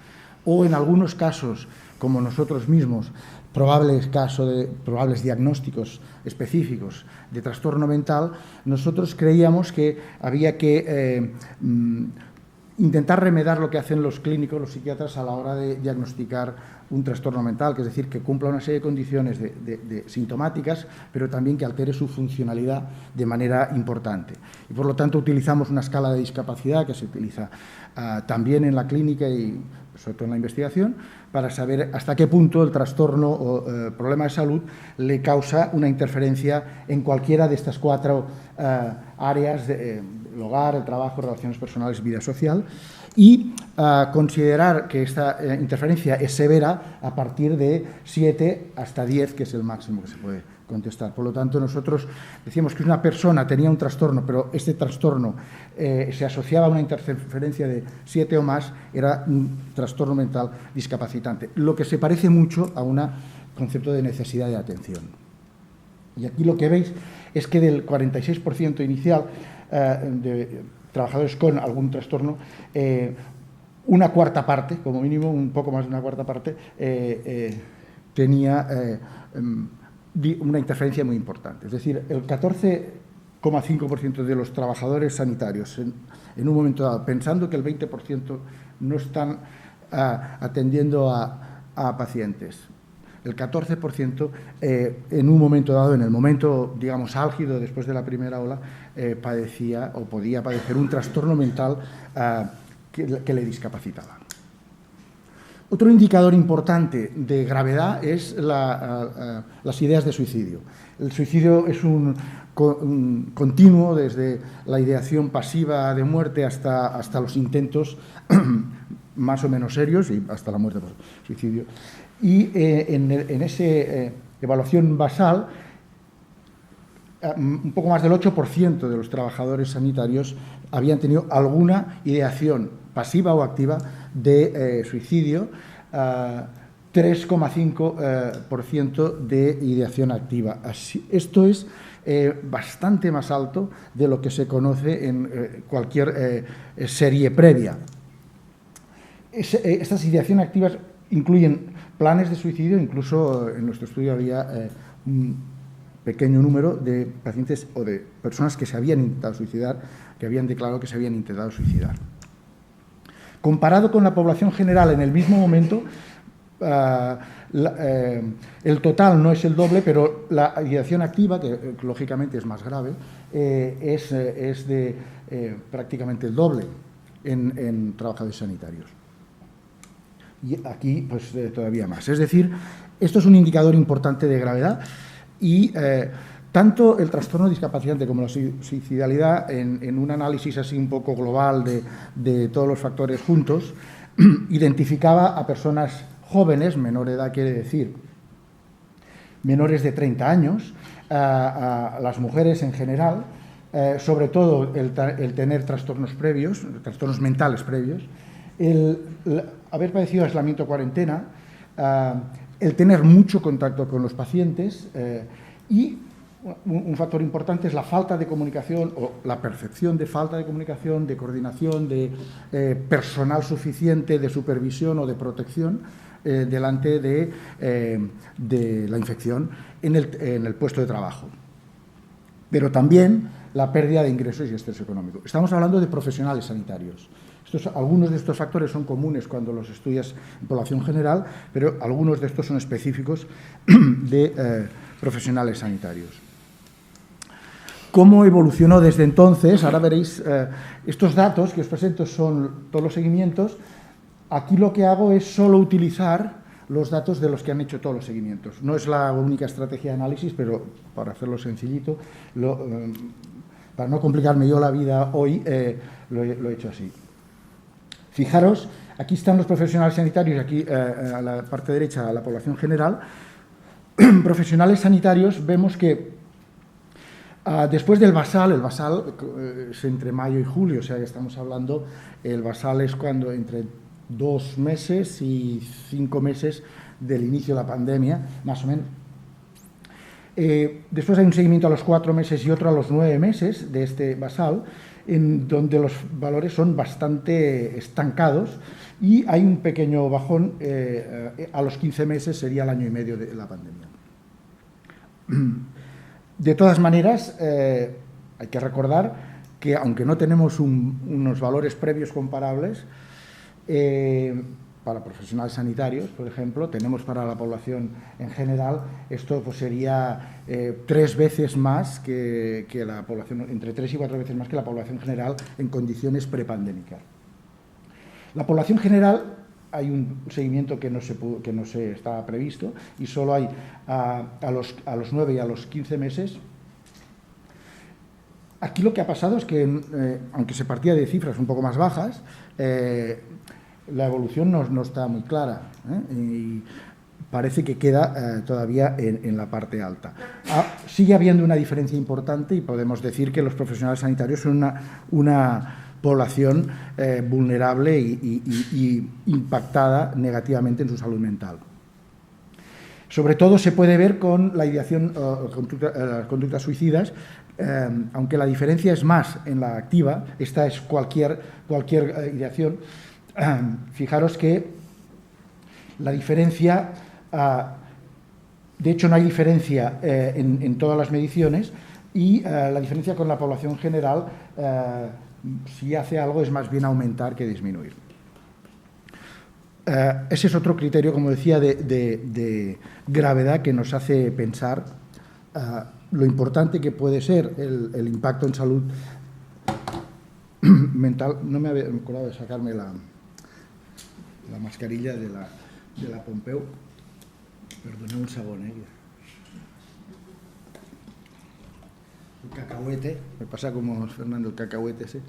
[SPEAKER 6] o en algunos casos, como nosotros mismos, probables diagnósticos específicos de trastorno mental, nosotros creíamos que había que intentar remediar lo que hacen los clínicos, los psiquiatras, a la hora de diagnosticar un trastorno mental, que es decir, que cumpla una serie de condiciones de sintomáticas, pero también que altere su funcionalidad de manera importante. Y por lo tanto utilizamos una escala de discapacidad que se utiliza también en la clínica y sobre todo en la investigación, para saber hasta qué punto el trastorno o problema de salud le causa una interferencia en cualquiera de estas 4 áreas, el hogar, el trabajo, relaciones personales, vida social, y considerar que esta interferencia es severa a partir de 7 hasta 10, que es el máximo que se puede contestar. Por lo tanto, nosotros decíamos que una persona tenía un trastorno, pero este trastorno se asociaba a una interferencia de 7 o más, era un trastorno mental discapacitante, lo que se parece mucho a un concepto de necesidad de atención. Y aquí lo que veis es que del 46% inicial de trabajadores con algún trastorno, una cuarta parte, como mínimo, un poco más de una cuarta parte, tenía una interferencia muy importante. Es decir, el 14,5% de los trabajadores sanitarios, en un momento dado, pensando que el 20% no están atendiendo a pacientes, el 14% en un momento dado, en el momento, digamos, álgido después de la primera ola, padecía o podía padecer un trastorno mental que le discapacitaba. Otro indicador importante de gravedad es las ideas de suicidio. El suicidio es un continuo, desde la ideación pasiva de muerte hasta los intentos más o menos serios y hasta la muerte por suicidio. Y en esa evaluación basal, un poco más del 8% de los trabajadores sanitarios habían tenido alguna ideación pasiva o activa de suicidio, 3,5% de ideación activa. Esto es bastante más alto de lo que se conoce en cualquier serie previa. Estas ideaciones activas incluyen planes de suicidio, incluso en nuestro estudio había un pequeño número de pacientes o de personas que se habían intentado suicidar, que habían declarado que se habían intentado suicidar. Comparado con la población general en el mismo momento, el total no es el doble, pero la ideación activa, que lógicamente es más grave, es de prácticamente el doble en trabajadores sanitarios. Y aquí, pues, todavía más. Es decir, esto es un indicador importante de gravedad y Tanto el trastorno discapacitante como la suicidalidad, en un análisis así un poco global de todos los factores juntos, identificaba a personas jóvenes, menor edad quiere decir menores de 30 años, a las mujeres en general, sobre todo el tener trastornos previos, trastornos mentales previos, el haber padecido aislamiento o cuarentena, el tener mucho contacto con los pacientes y un factor importante es la falta de comunicación o la percepción de falta de comunicación, de coordinación, de personal suficiente, de supervisión o de protección delante de la infección en el puesto de trabajo. Pero también la pérdida de ingresos y estrés económico. Estamos hablando de profesionales sanitarios. Algunos de estos factores son comunes cuando los estudias en población general, pero algunos de estos son específicos de profesionales sanitarios. ¿Cómo evolucionó desde entonces? Ahora veréis, estos datos que os presento son todos los seguimientos. Aquí lo que hago es solo utilizar los datos de los que han hecho todos los seguimientos. No es la única estrategia de análisis, pero para hacerlo sencillito, para no complicarme yo la vida hoy, lo he hecho así. Fijaros, aquí están los profesionales sanitarios y aquí a la parte derecha la población general. Profesionales sanitarios, vemos que después del basal, el basal es entre mayo y julio, o sea que estamos hablando, el basal es cuando entre 2 meses y 5 meses del inicio de la pandemia, más o menos. Después hay un seguimiento a los 4 meses y otro a los 9 meses de este basal, en donde los valores son bastante estancados y hay un pequeño bajón a los 15 meses, sería el año y medio de la pandemia. De todas maneras, hay que recordar que aunque no tenemos unos valores previos comparables, para profesionales sanitarios, por ejemplo, tenemos para la población en general, esto pues sería 3 veces más que la población, entre 3 y 4 veces más que la población general en condiciones prepandémicas. La población general, hay un seguimiento que no se estaba previsto y solo hay a los 9 y a los 15 meses. Aquí lo que ha pasado es que, aunque se partía de cifras un poco más bajas, la evolución no está muy clara y parece que queda todavía en la parte alta. Sigue habiendo una diferencia importante y podemos decir que los profesionales sanitarios son una población vulnerable y impactada negativamente en su salud mental. Sobre todo se puede ver con la ideación, conductas suicidas, aunque la diferencia es más en la activa, esta es cualquier ideación. Fijaros que la diferencia, de hecho no hay diferencia en todas las mediciones y la diferencia con la población general, si hace algo es más bien aumentar que disminuir. Ese es otro criterio, como decía, de gravedad que nos hace pensar lo importante que puede ser el impacto en salud mental. No me había acordado de sacarme la mascarilla de la Pompeu. Perdonad un sabón, El cacahuete, me pasa como Fernando, el cacahuete ese.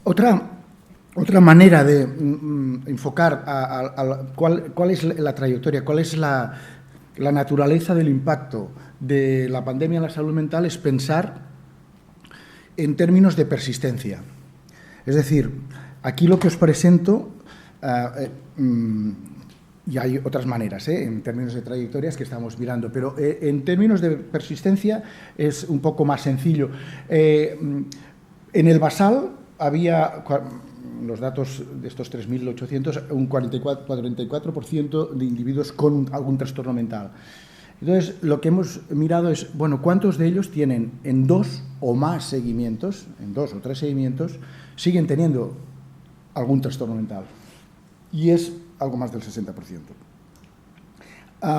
[SPEAKER 6] Otra manera de enfocar cuál es la trayectoria, cuál es la naturaleza del impacto de la pandemia en la salud mental es pensar en términos de persistencia. Es decir, aquí lo que os presento, y hay otras maneras, en términos de trayectorias que estamos mirando, pero en términos de persistencia es un poco más sencillo. En el basal había, los datos de estos 3.800, un 44% de individuos con algún trastorno mental. Entonces, lo que hemos mirado es, bueno, ¿cuántos de ellos tienen en 2 o más seguimientos, en 2 o 3 seguimientos, siguen teniendo algún trastorno mental? Y es algo más del 60%.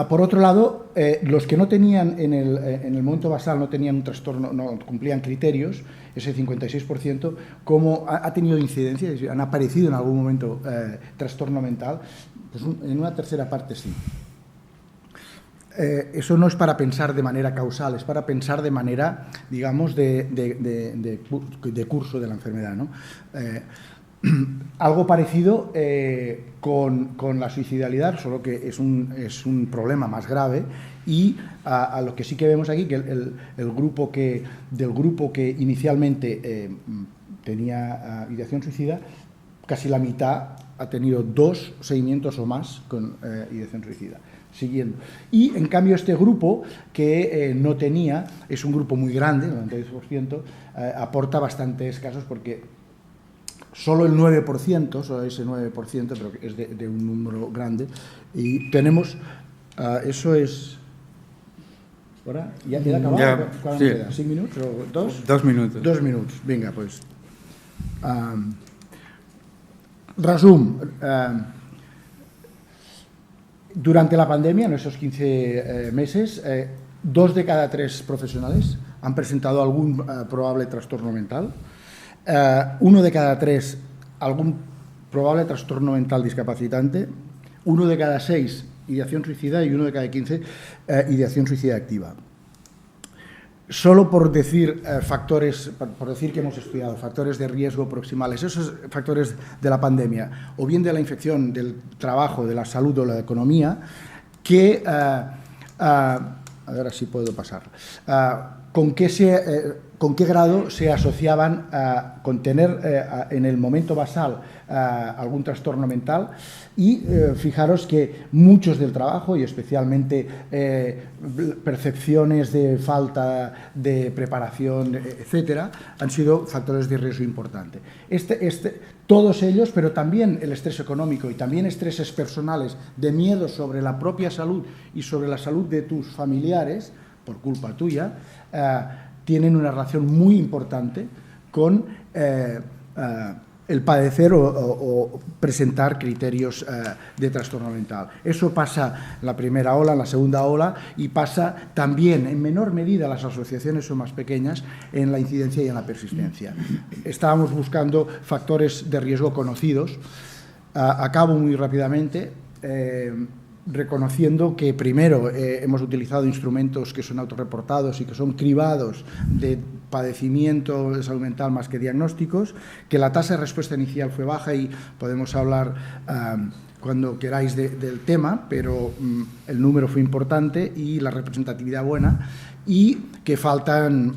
[SPEAKER 6] Por otro lado, los que no tenían, en el momento basal, no tenían un trastorno, no cumplían criterios, ese 56%, como ha tenido incidencia, es decir, han aparecido en algún momento trastorno mental, pues en una tercera parte sí. eso no es para pensar de manera causal, es para pensar de manera, digamos, de curso de la enfermedad, ¿no? Algo parecido con la suicidalidad, solo que es un problema más grave, y a lo que sí que vemos aquí, que del grupo que inicialmente tenía ideación suicida, casi la mitad ha tenido 2 seguimientos o más con ideación suicida. Siguiendo. Y en cambio este grupo que no tenía, es un grupo muy grande, el 92%, aporta bastantes casos porque solo el 9%, solo ese 9%, pero es de un número grande, y tenemos, eso es... ¿Ahora? ¿Ya queda acabado? ¿Cuánto queda? ¿5 minutos o 2?
[SPEAKER 4] 2 minutos.
[SPEAKER 6] 2 minutos, vinga, pues. Resum. Durante la pandemia, en esos 15 meses, 2 de cada 3 profesionales han presentado algún probable trastorno mental. 1 de cada 3 algún probable trastorno mental discapacitante. 1 de cada 6 ideación suicida y 1 de cada 15 ideación suicida activa. Solo por decir factores, por decir que hemos estudiado factores de riesgo proximales, esos factores de la pandemia, o bien de la infección, del trabajo, de la salud o la economía, que, a ver si puedo pasar, con qué grado se asociaban con tener en el momento basal algún trastorno mental, y fijaros que muchos del trabajo, y especialmente percepciones de falta de preparación, etcétera, han sido factores de riesgo importante. Todos ellos, pero también el estrés económico y también estreses personales de miedo sobre la propia salud y sobre la salud de tus familiares, por culpa tuya, tienen una relación muy importante con el padecer o presentar criterios de trastorno mental. Eso pasa en la primera ola, en la segunda ola, y pasa también, en menor medida, las asociaciones son más pequeñas, en la incidencia y en la persistencia. Estábamos buscando factores de riesgo conocidos. Acabo muy rápidamente, reconociendo que primero hemos utilizado instrumentos que son autorreportados y que son cribados de padecimiento de salud mental más que diagnósticos, que la tasa de respuesta inicial fue baja, y podemos hablar cuando queráis del tema, pero el número fue importante y la representatividad buena, y que faltan...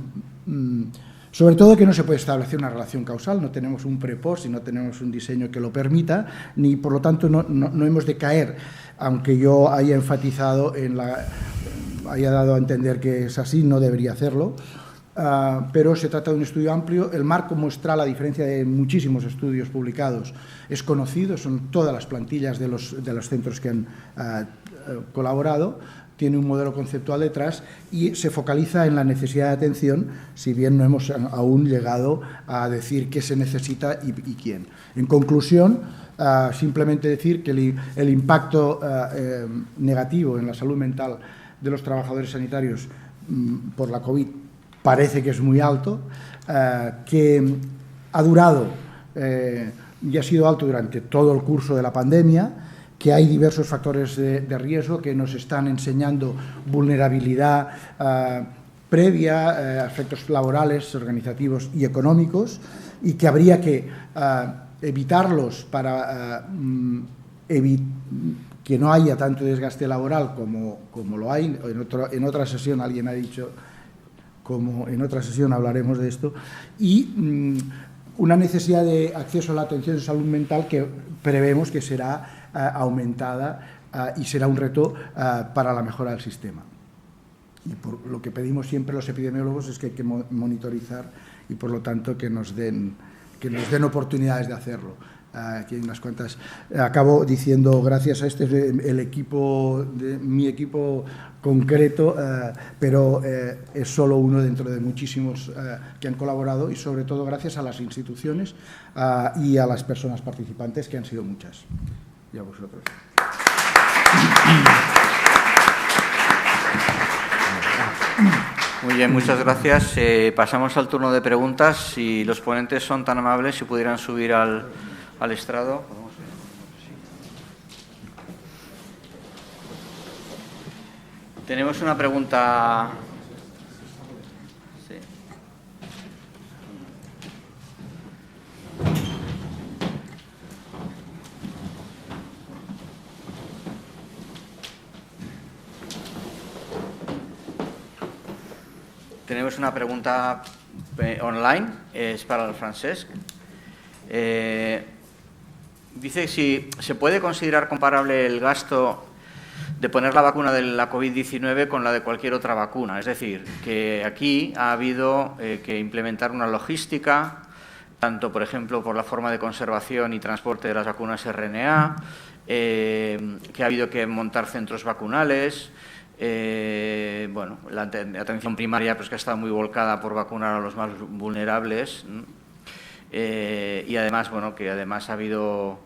[SPEAKER 6] sobre todo que no se puede establecer una relación causal, no tenemos un pre-post y no tenemos un diseño que lo permita, ni por lo tanto no hemos de caer, aunque yo haya enfatizado haya dado a entender que es así, no debería hacerlo, pero se trata de un estudio amplio. El marco muestra, la diferencia de muchísimos estudios publicados, es conocido, son todas las plantillas de los centros que han colaborado. Tiene un modelo conceptual detrás y se focaliza en la necesidad de atención, si bien no hemos aún llegado a decir qué se necesita y quién. En conclusión, simplemente decir que el impacto negativo en la salud mental de los trabajadores sanitarios por la COVID parece que es muy alto, que ha durado y ha sido alto durante todo el curso de la pandemia, que hay diversos factores de riesgo que nos están enseñando vulnerabilidad previa, aspectos laborales, organizativos y económicos, y que habría que evitarlos para que no haya tanto desgaste laboral como lo hay. En otra sesión alguien ha dicho, como en otra sesión hablaremos de esto, y una necesidad de acceso a la atención de salud mental que prevemos que será aumentada y será un reto para la mejora del sistema. Y por lo que pedimos siempre los epidemiólogos es que hay que monitorizar y, por lo tanto, que nos den oportunidades de hacerlo. Aquí hay unas cuantas. Acabo diciendo, gracias a mi equipo concreto, pero es solo uno dentro de muchísimos que han colaborado, y sobre todo gracias a las instituciones y a las personas participantes, que han sido muchas. Y a vosotros.
[SPEAKER 1] Muy bien, muchas gracias. Pasamos al turno de preguntas. Si los ponentes son tan amables, si pudieran subir al estrado. Tenemos una pregunta. Sí. Tenemos una pregunta online, es para el Francesc. Dice si se puede considerar comparable el gasto de poner la vacuna de la COVID-19 con la de cualquier otra vacuna. Es decir, que aquí ha habido que implementar una logística, tanto, por ejemplo, por la forma de conservación y transporte de las vacunas RNA, que ha habido que montar centros vacunales. Bueno, la atención primaria pues que ha estado muy volcada por vacunar a los más vulnerables, y además, bueno, que además ha habido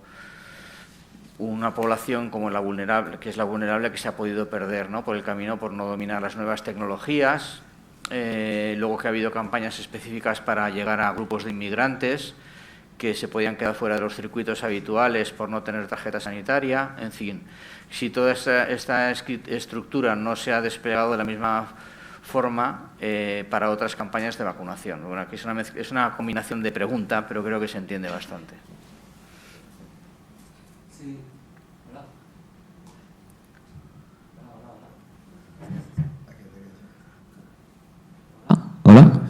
[SPEAKER 1] una población como la vulnerable, que es la vulnerable, que se ha podido perder, ¿no?, por el camino, por no dominar las nuevas tecnologías. Luego que ha habido campañas específicas para llegar a grupos de inmigrantes que se podían quedar fuera de los circuitos habituales por no tener tarjeta sanitaria. En fin, si toda esta estructura no se ha desplegado de la misma forma para otras campañas de vacunación. Bueno, aquí es una combinación de pregunta, pero creo que se entiende bastante.
[SPEAKER 2] Sí. Hola.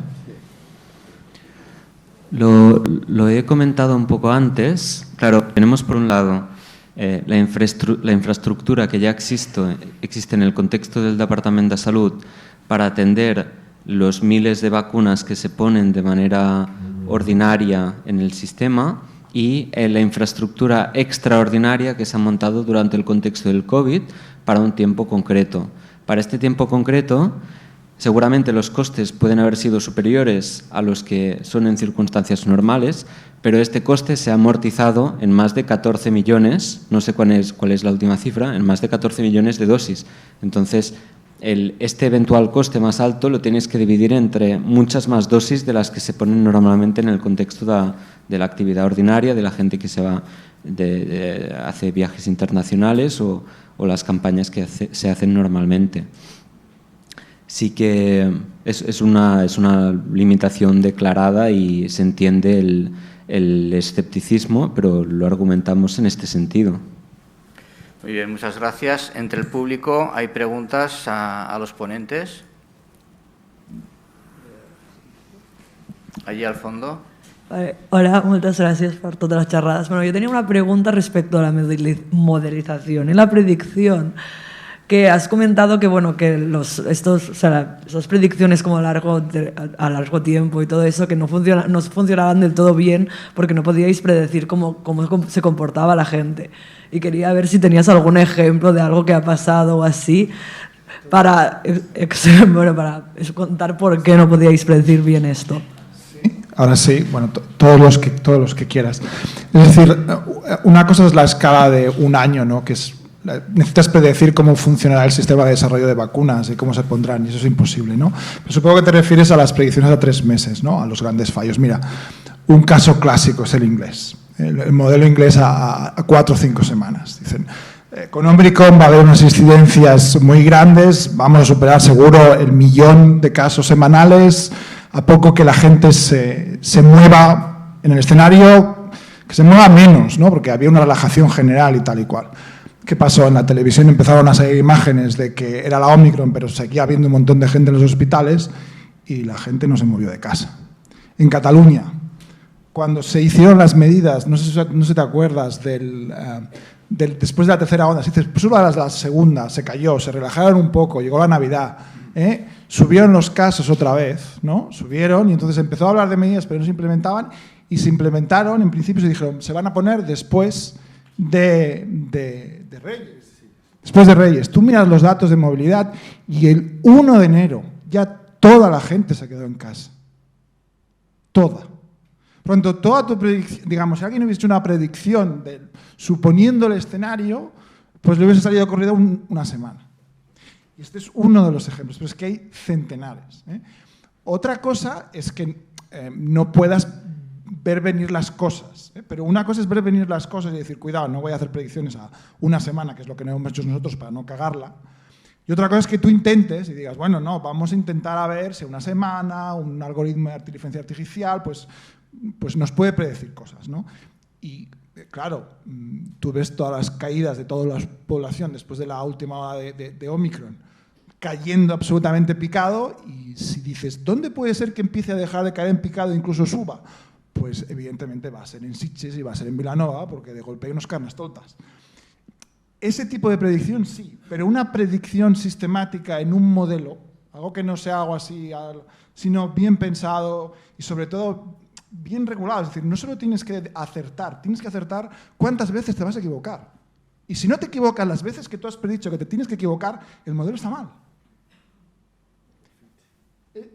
[SPEAKER 2] Lo he comentado un poco antes. Claro, tenemos por un lado la infraestructura que ya existe en el contexto del Departament de Salut para atender los miles de vacunas que se ponen de manera ordinaria en el sistema y la infraestructura extraordinaria que se ha montado durante el contexto del COVID para un tiempo concreto. Para este tiempo concreto, seguramente los costes pueden haber sido superiores a los que son en circunstancias normales, pero este coste se ha amortizado en más de 14 millones, no sé cuál es la última cifra, en más de 14 millones de dosis. Entonces, este eventual coste más alto lo tienes que dividir entre muchas más dosis de las que se ponen normalmente en el contexto de la actividad ordinaria, de la gente que se va hace viajes internacionales o las campañas que se hacen normalmente. Sí que es una limitación declarada y se entiende el escepticismo, pero lo argumentamos en este sentido.
[SPEAKER 1] Muy bien, muchas gracias. Entre el público hay preguntas a los ponentes. Allí al fondo.
[SPEAKER 7] Hola, moltes gràcies per totes les xerrades. Bueno, yo tenía una pregunta respecto a la modelización. En la predicción, que has comentado que, bueno, que esas predicciones como a largo tiempo y todo eso, que no funcionaban del todo bien porque no podíais predecir cómo se comportaba la gente. Y quería ver si tenías algún ejemplo de algo que ha pasado o así para contar por qué no podíais predecir bien esto.
[SPEAKER 3] Ahora sí, bueno, todos los que quieras. Es decir, una cosa es la escala de un año, ¿no?, que es necesitas predecir cómo funcionará el sistema de desarrollo de vacunas y cómo se pondrán, y eso es imposible, ¿no? Pero supongo que te refieres a las predicciones a 3 meses, ¿no?, a los grandes fallos. Mira, un caso clásico es el inglés, el modelo inglés a 4 o 5 semanas. Dicen, con Omicron va a haber unas incidencias muy grandes, vamos a superar seguro el 1.000.000 de casos semanales, a poco que la gente se mueva en el escenario, que se mueva menos, ¿no?, porque había una relajación general y tal y cual. ¿Qué pasó? En la televisión empezaron a salir imágenes de que era la Omicron, pero seguía habiendo un montón de gente en los hospitales y la gente no se movió de casa. En Cataluña, cuando se hicieron las medidas, no sé si te acuerdas, después de la tercera onda, después de la segunda, se cayó, se relajaron un poco, llegó la Navidad, subieron los casos otra vez, ¿no? Subieron y entonces empezó a hablar de medidas, pero no se implementaban, y se implementaron, en principio se dijeron, se van a poner después de Reyes. Después de Reyes. Tú miras los datos de movilidad y el 1 de enero ya toda la gente se quedó en casa. Toda. Por lo tanto, toda tu predicción, digamos, si alguien hubiese hecho una predicción suponiendo el escenario, pues le hubiese salido corrido una semana. Y este es uno de los ejemplos, pero es que hay centenares. Otra cosa es que no puedas ver venir las cosas, pero una cosa es ver venir las cosas y decir, cuidado, no voy a hacer predicciones a una semana, que es lo que no hemos hecho nosotros para no cagarla, Y otra cosa es que tú intentes y digas, bueno, no, vamos a intentar a ver si una semana un algoritmo de inteligencia artificial pues nos puede predecir cosas, ¿no? Y claro, tú ves todas las caídas de toda la población después de la última ola de Omicron cayendo absolutamente picado, y si dices, ¿dónde puede ser que empiece a dejar de caer en picado e incluso suba? Pues evidentemente va a ser en Sitges y va a ser en Vilanova, porque de golpe hay unos cames toltas. Ese tipo de predicción sí, pero una predicción sistemática en un modelo, algo que no sea algo así, sino bien pensado y sobre todo bien regulado. Es decir, no solo tienes que acertar cuántas veces te vas a equivocar. Y si no te equivocas las veces que tú has predicho que te tienes que equivocar, el modelo está mal.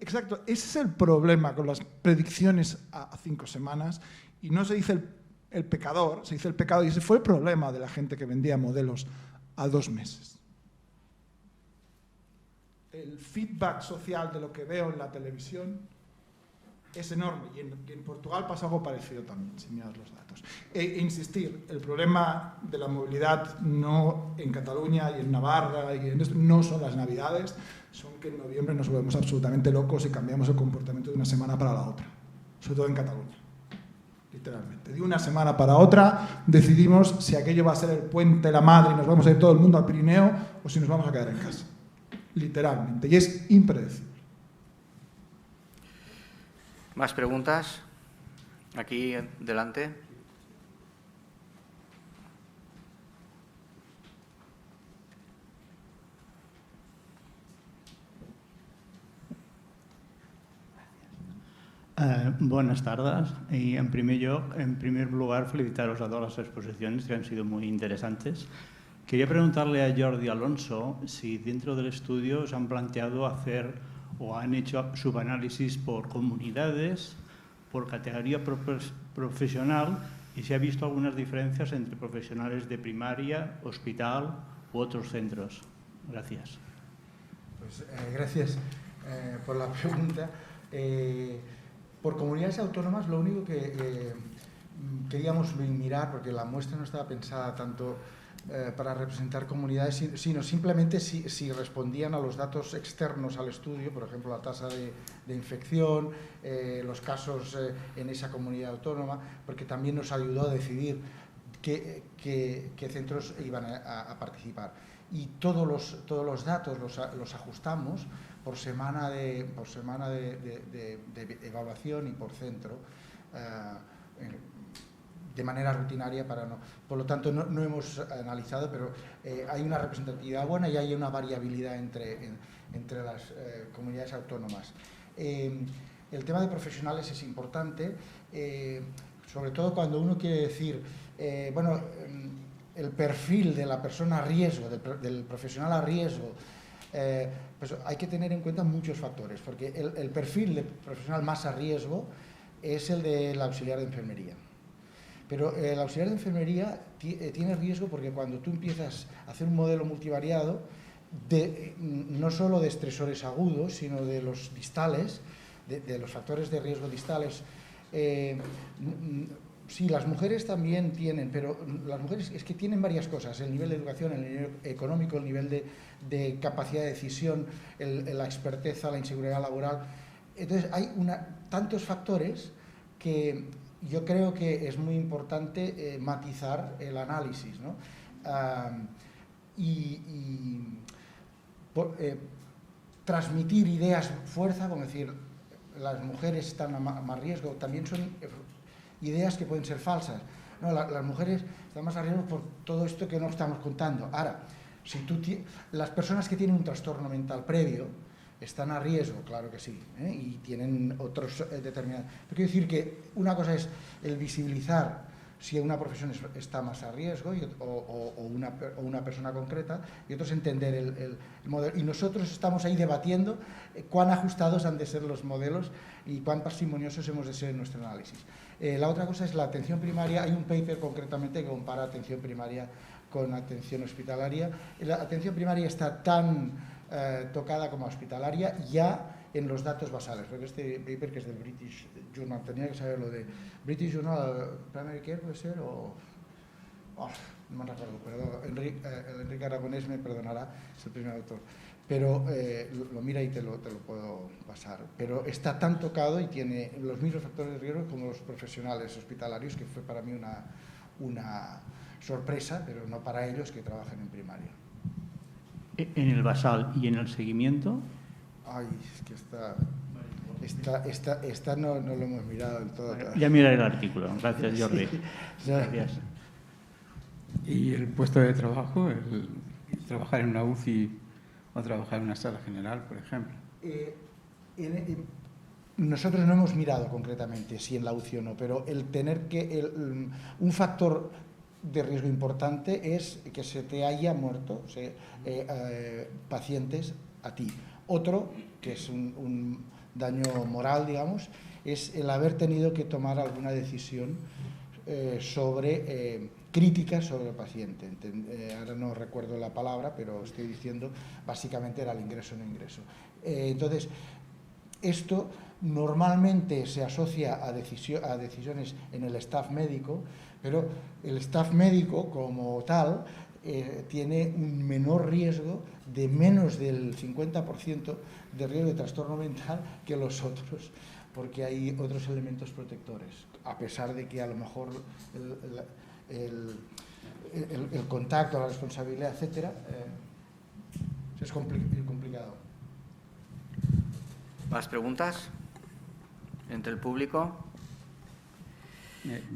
[SPEAKER 3] Exacto, ese es el problema con las predicciones a 5 semanas, y no se dice el pecador, se dice el pecado, y ese fue el problema de la gente que vendía modelos a 2 meses. El feedback social de lo que veo en la televisión es enorme, y en Portugal pasa algo parecido también, si miras los datos. Insistir, el problema de la movilidad no en Cataluña y en Navarra y no son las Navidades, son que en noviembre nos volvemos absolutamente locos y cambiamos el comportamiento de una semana para la otra, sobre todo en Cataluña. Literalmente. De una semana para otra decidimos si aquello va a ser el puente de la madre y nos vamos a ir todo el mundo al Pirineo o si nos vamos a quedar en casa. Literalmente. Y es impredecible.
[SPEAKER 1] ¿Más preguntas? Aquí, delante.
[SPEAKER 8] Buenas tardes y en primer lugar felicitaros a todas las exposiciones que han sido muy interesantes. Quería preguntarle a Jordi Alonso si dentro del estudio os han planteado hacer o han hecho subanálisis por comunidades, por categoría profesional, y si ha visto algunas diferencias entre profesionales de primaria, hospital u otros centros. Gracias.
[SPEAKER 6] Pues, gracias por la pregunta. Por comunidades autónomas, lo único que queríamos mirar, porque la muestra no estaba pensada tanto para representar comunidades, sino simplemente si respondían a los datos externos al estudio, por ejemplo, la tasa de infección, los casos en esa comunidad autónoma, porque también nos ayudó a decidir qué centros iban a participar. Y todos los datos los ajustamos por semana de evaluación y por centro, de manera rutinaria para no. Por lo tanto, no hemos analizado, pero hay una representatividad buena y hay una variabilidad entre las comunidades autónomas. El tema de profesionales es importante, sobre todo cuando uno quiere decir, el perfil de la persona a riesgo, del profesional a riesgo, pues hay que tener en cuenta muchos factores, porque el perfil de profesional más a riesgo es el del auxiliar de enfermería. Pero el auxiliar de enfermería tiene riesgo porque cuando tú empiezas a hacer un modelo multivariado, no solo de estresores agudos, sino de los distales, de los factores de riesgo distales, sí, las mujeres también tienen, pero las mujeres es que tienen varias cosas: el nivel de educación, el nivel económico, el nivel de capacidad de decisión, la experteza, la inseguridad laboral. Entonces hay tantos factores que yo creo que es muy importante matizar el análisis, ¿no? Transmitir ideas fuerza, como decir, las mujeres están a más riesgo, también son ideas que pueden ser falsas. No, las mujeres están más a riesgo por todo esto que no estamos contando. Ahora, las personas que tienen un trastorno mental previo están a riesgo, claro que sí, y tienen otros determinados. Pero quiero decir que una cosa es el visibilizar si una profesión está más a riesgo o una persona concreta, y otro es entender el modelo. Y nosotros estamos ahí debatiendo cuán ajustados han de ser los modelos y cuán parsimoniosos hemos de ser en nuestro análisis. La otra cosa es la atención primaria. Hay un paper concretamente que compara atención primaria con atención hospitalaria. La atención primaria está tan tocada como hospitalaria ya en los datos basales, porque este paper, que es del British Journal, tenía que saber lo de British Journal Primary Care, puede ser, o no me recuerdo, perdón, Enrique Aragonés me perdonará, es el primer autor, pero lo mira y te lo puedo pasar. Pero está tan tocado y tiene los mismos factores de riesgo como los profesionales hospitalarios, que fue para mí una sorpresa, pero no para ellos que trabajan en primaria.
[SPEAKER 8] En el basal y en el seguimiento.
[SPEAKER 6] Ay, es que esta no lo hemos mirado del todo.
[SPEAKER 8] Bueno, ya miraré el artículo. Gracias, Jordi.
[SPEAKER 6] Sí.
[SPEAKER 8] Gracias.
[SPEAKER 4] ¿Y el puesto de trabajo? El trabajar en una UCI o trabajar en una sala general, por ejemplo.
[SPEAKER 6] Nosotros no hemos mirado concretamente si en la UCI o no, pero el tener un factor de riesgo importante es que se te haya muerto pacientes a ti. Otro, que es un daño moral, digamos, es el haber tenido que tomar alguna decisión crítica sobre el paciente. Ahora no recuerdo la palabra, pero estoy diciendo, básicamente era el ingreso o no ingreso. Entonces, esto normalmente se asocia a decisiones en el staff médico, pero el staff médico como tal tiene un menor riesgo, de menos del 50% de riesgo de trastorno mental que los otros, porque hay otros elementos protectores, a pesar de que a lo mejor el contacto, la responsabilidad, etcétera, es complicado.
[SPEAKER 1] ¿Más preguntas entre el público?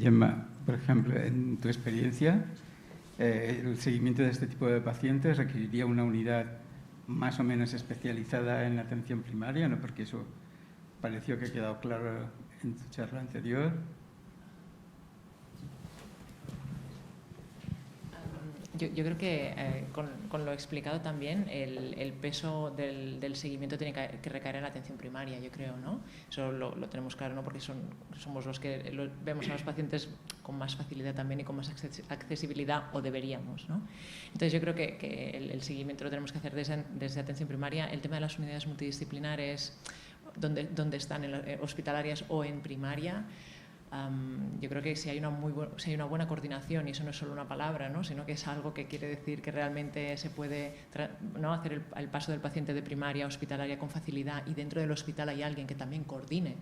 [SPEAKER 4] Gemma, por ejemplo, en tu experiencia, el seguimiento de este tipo de pacientes requeriría una unidad más o menos especializada en la atención primaria, ¿no? Porque eso pareció que ha quedado claro en tu charla anterior.
[SPEAKER 5] Yo creo que con lo explicado también, el peso del seguimiento tiene que recaer en la atención primaria, yo creo, ¿no? Eso lo tenemos claro, ¿no? Porque somos los que vemos a los pacientes con más facilidad también y con más accesibilidad, o deberíamos, ¿no? Entonces yo creo que el seguimiento lo tenemos que hacer desde atención primaria. El tema de las unidades multidisciplinares, donde están hospitalarias o en primaria, yo creo que si hay una buena coordinación, y eso no es solo una palabra, ¿no? Sino que es algo que quiere decir que realmente se puede, ¿no? hacer el paso del paciente de primaria a hospitalaria con facilidad, y dentro del hospital hay alguien que también coordine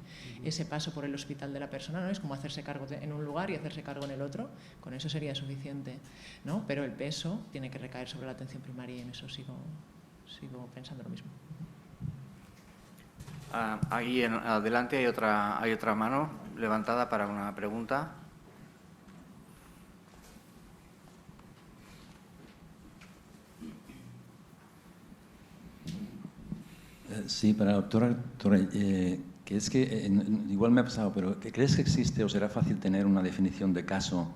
[SPEAKER 5] ese paso por el hospital de la persona, ¿no? Es como hacerse cargo en un lugar y hacerse cargo en el otro, con eso sería suficiente, ¿no? Pero el peso tiene que recaer sobre la atención primaria, y en eso sigo pensando lo mismo.
[SPEAKER 1] Ahí adelante hay otra mano levantada para una pregunta.
[SPEAKER 9] Sí, para la doctora, que es que igual me ha pasado, pero ¿crees que existe o será fácil tener una definición de caso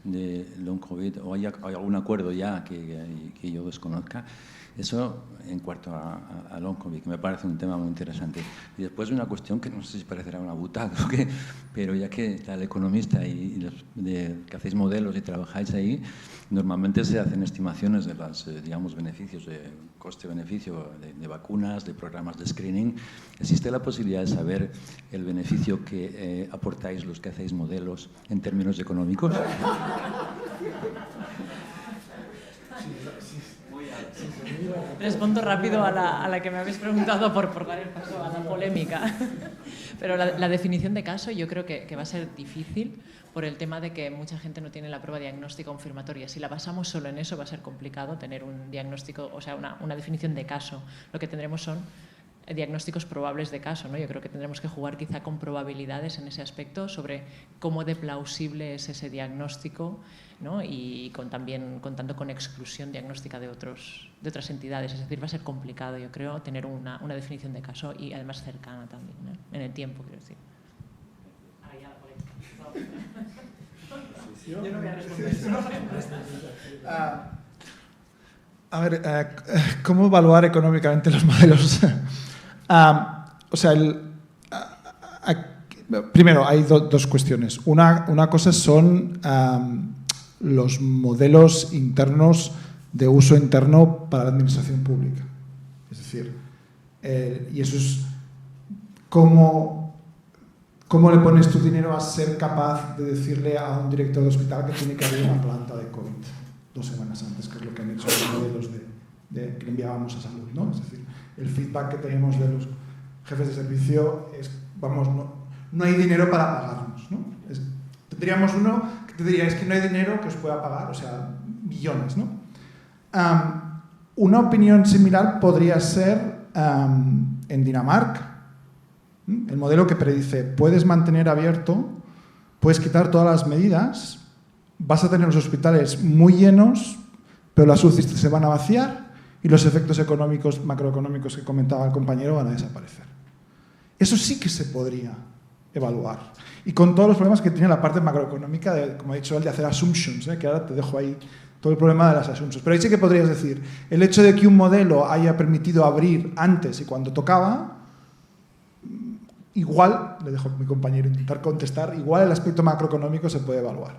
[SPEAKER 9] de long COVID, o hay algún acuerdo ya que yo desconozca? Eso en cuanto a long COVID, que me parece un tema muy interesante. Y después una cuestión que no sé si parecerá una butada, pero ya que está el economista y que hacéis modelos y trabajáis ahí, normalmente se hacen estimaciones de los digamos, beneficios, de coste-beneficio de vacunas, de programas de screening. ¿Existe la posibilidad de saber el beneficio que aportáis los que hacéis modelos en términos económicos?
[SPEAKER 5] Respondo rápido a la que me habéis preguntado por dar el paso a la polémica. Pero la definición de caso yo creo que va a ser difícil por el tema de que mucha gente no tiene la prueba diagnóstica confirmatoria. Si la basamos solo en eso va a ser complicado tener un diagnóstico, o sea, una definición de caso. Lo que tendremos son diagnósticos probables de caso, ¿no? Yo creo que tendremos que jugar quizá con probabilidades en ese aspecto sobre cómo de plausible es ese diagnóstico, ¿no? Y también contando con exclusión diagnóstica de otras entidades. Es decir, va a ser complicado, yo creo, tener una definición de caso, y además cercana también, ¿no? En el tiempo, quiero decir. Ahora ya la polémica. Yo no voy a responder.
[SPEAKER 3] A ver, ¿cómo evaluar económicamente los modelos? O sea, primero hay dos cuestiones. Una cosa son los modelos internos de uso interno para la administración pública. Es decir, y eso es cómo ¿cómo le pones tu dinero a ser capaz de decirle a un director de hospital que tiene que abrir una planta de COVID 2 semanas antes, que es lo que han hecho los modelos que le enviábamos a salud, ¿no? Es decir, el feedback que tenemos de los jefes de servicio es, vamos, no hay dinero para pagarnos, ¿no? Tendríamos uno que te diría, es que no hay dinero que os pueda pagar, o sea, millones, ¿no? Una opinión similar podría ser en Dinamarca. El modelo que predice, puedes mantener abierto, puedes quitar todas las medidas, vas a tener los hospitales muy llenos, pero las UCIs se van a vaciar y los efectos económicos, macroeconómicos que comentaba el compañero van a desaparecer. Eso sí que se podría evaluar. Y con todos los problemas que tiene la parte macroeconómica, como ha dicho él, de hacer assumptions, que ahora te dejo ahí todo el problema de las assumptions. Pero ahí sí que podrías decir, el hecho de que un modelo haya permitido abrir antes y cuando tocaba, igual, le dejo a mi compañero intentar contestar, igual el aspecto macroeconómico se puede evaluar.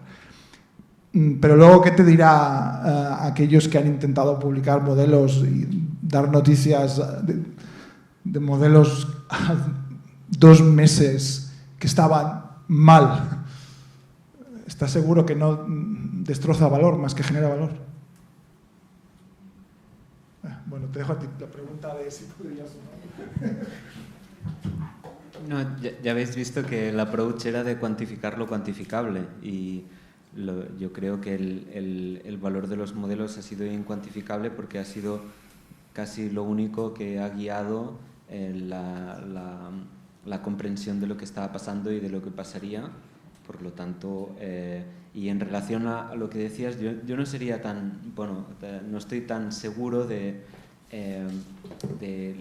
[SPEAKER 3] Pero luego, ¿qué te dirá aquellos que han intentado publicar modelos y dar noticias de modelos a 2 meses que estaban mal? ¿Estás seguro que no destroza valor más que genera valor? Bueno, te dejo a ti la pregunta de si podrías o no.
[SPEAKER 2] No, ya habéis visto que el approach era de cuantificar lo cuantificable y yo creo que el valor de los modelos ha sido incuantificable porque ha sido casi lo único que ha guiado la comprensión de lo que estaba pasando y de lo que pasaría. Por lo tanto, y en relación a lo que decías, yo no sería no estoy tan seguro de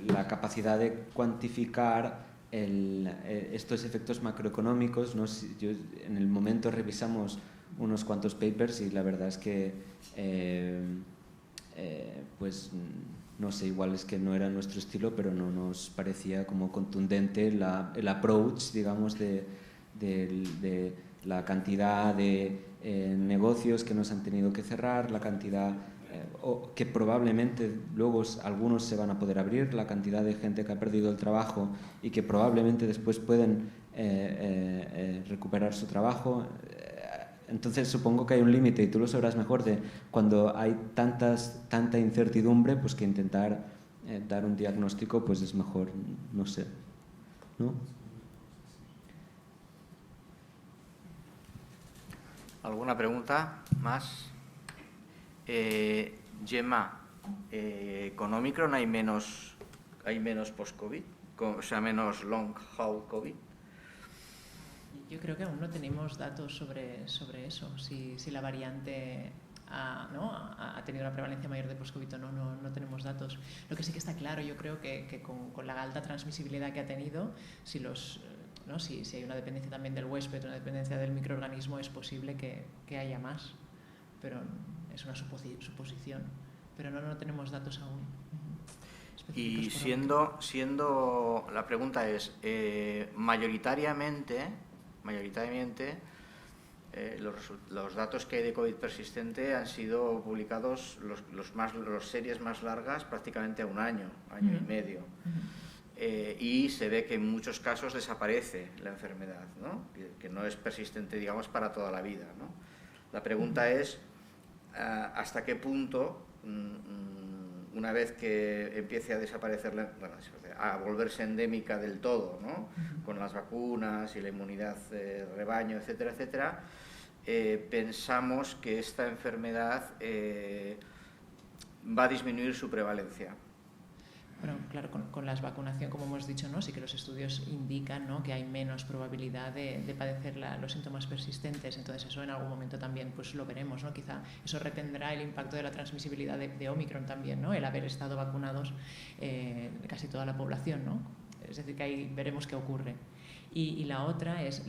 [SPEAKER 2] la capacidad de cuantificar estos efectos macroeconómicos, ¿no? En el momento revisamos unos cuantos papers y la verdad es que pues no sé, igual es que no era nuestro estilo, pero no nos parecía como contundente el approach, digamos, de la cantidad de negocios que nos han tenido que cerrar, la cantidad que probablemente luego algunos se van a poder abrir, la cantidad de gente que ha perdido el trabajo y que probablemente después pueden recuperar su trabajo. Entonces supongo que hay un límite y tú lo sabrás mejor de cuando hay tanta incertidumbre, pues que intentar dar un diagnóstico pues es mejor, no sé, ¿no?
[SPEAKER 1] ¿Alguna pregunta más? Gemma, ¿con Omicron hay menos post-COVID? O sea, menos long haul COVID.
[SPEAKER 5] Yo creo que aún no tenemos datos sobre eso, si la variante ha tenido una prevalencia mayor de post-COVID o no tenemos datos. Lo que sí que está claro, yo creo que con la alta transmisibilidad que ha tenido, si hay una dependencia también del huésped, una dependencia del microorganismo, es posible que haya más, pero es una suposición, pero no tenemos datos aún.
[SPEAKER 1] Y siendo la pregunta es, mayoritariamente los datos que hay de COVID persistente han sido publicados los series más largas prácticamente a un año y medio. Y se ve que en muchos casos desaparece la enfermedad, ¿no? Que no es persistente, digamos, para toda la vida, ¿no? La pregunta es hasta qué punto, una vez que empiece a desaparecer, a volverse endémica del todo, ¿no? Con las vacunas y la inmunidad de rebaño, etcétera, etcétera, pensamos que esta enfermedad va a disminuir su prevalencia.
[SPEAKER 5] Bueno, claro, con la vacunación, como hemos dicho, ¿no? Sí que los estudios indican, ¿no?, que hay menos probabilidad de padecer los síntomas persistentes. Entonces eso en algún momento también pues lo veremos, ¿no? Quizá eso retendrá el impacto de la transmisibilidad de Omicron también, ¿no? El haber estado vacunados casi toda la población, ¿no? Es decir, que ahí veremos qué ocurre. Y la otra es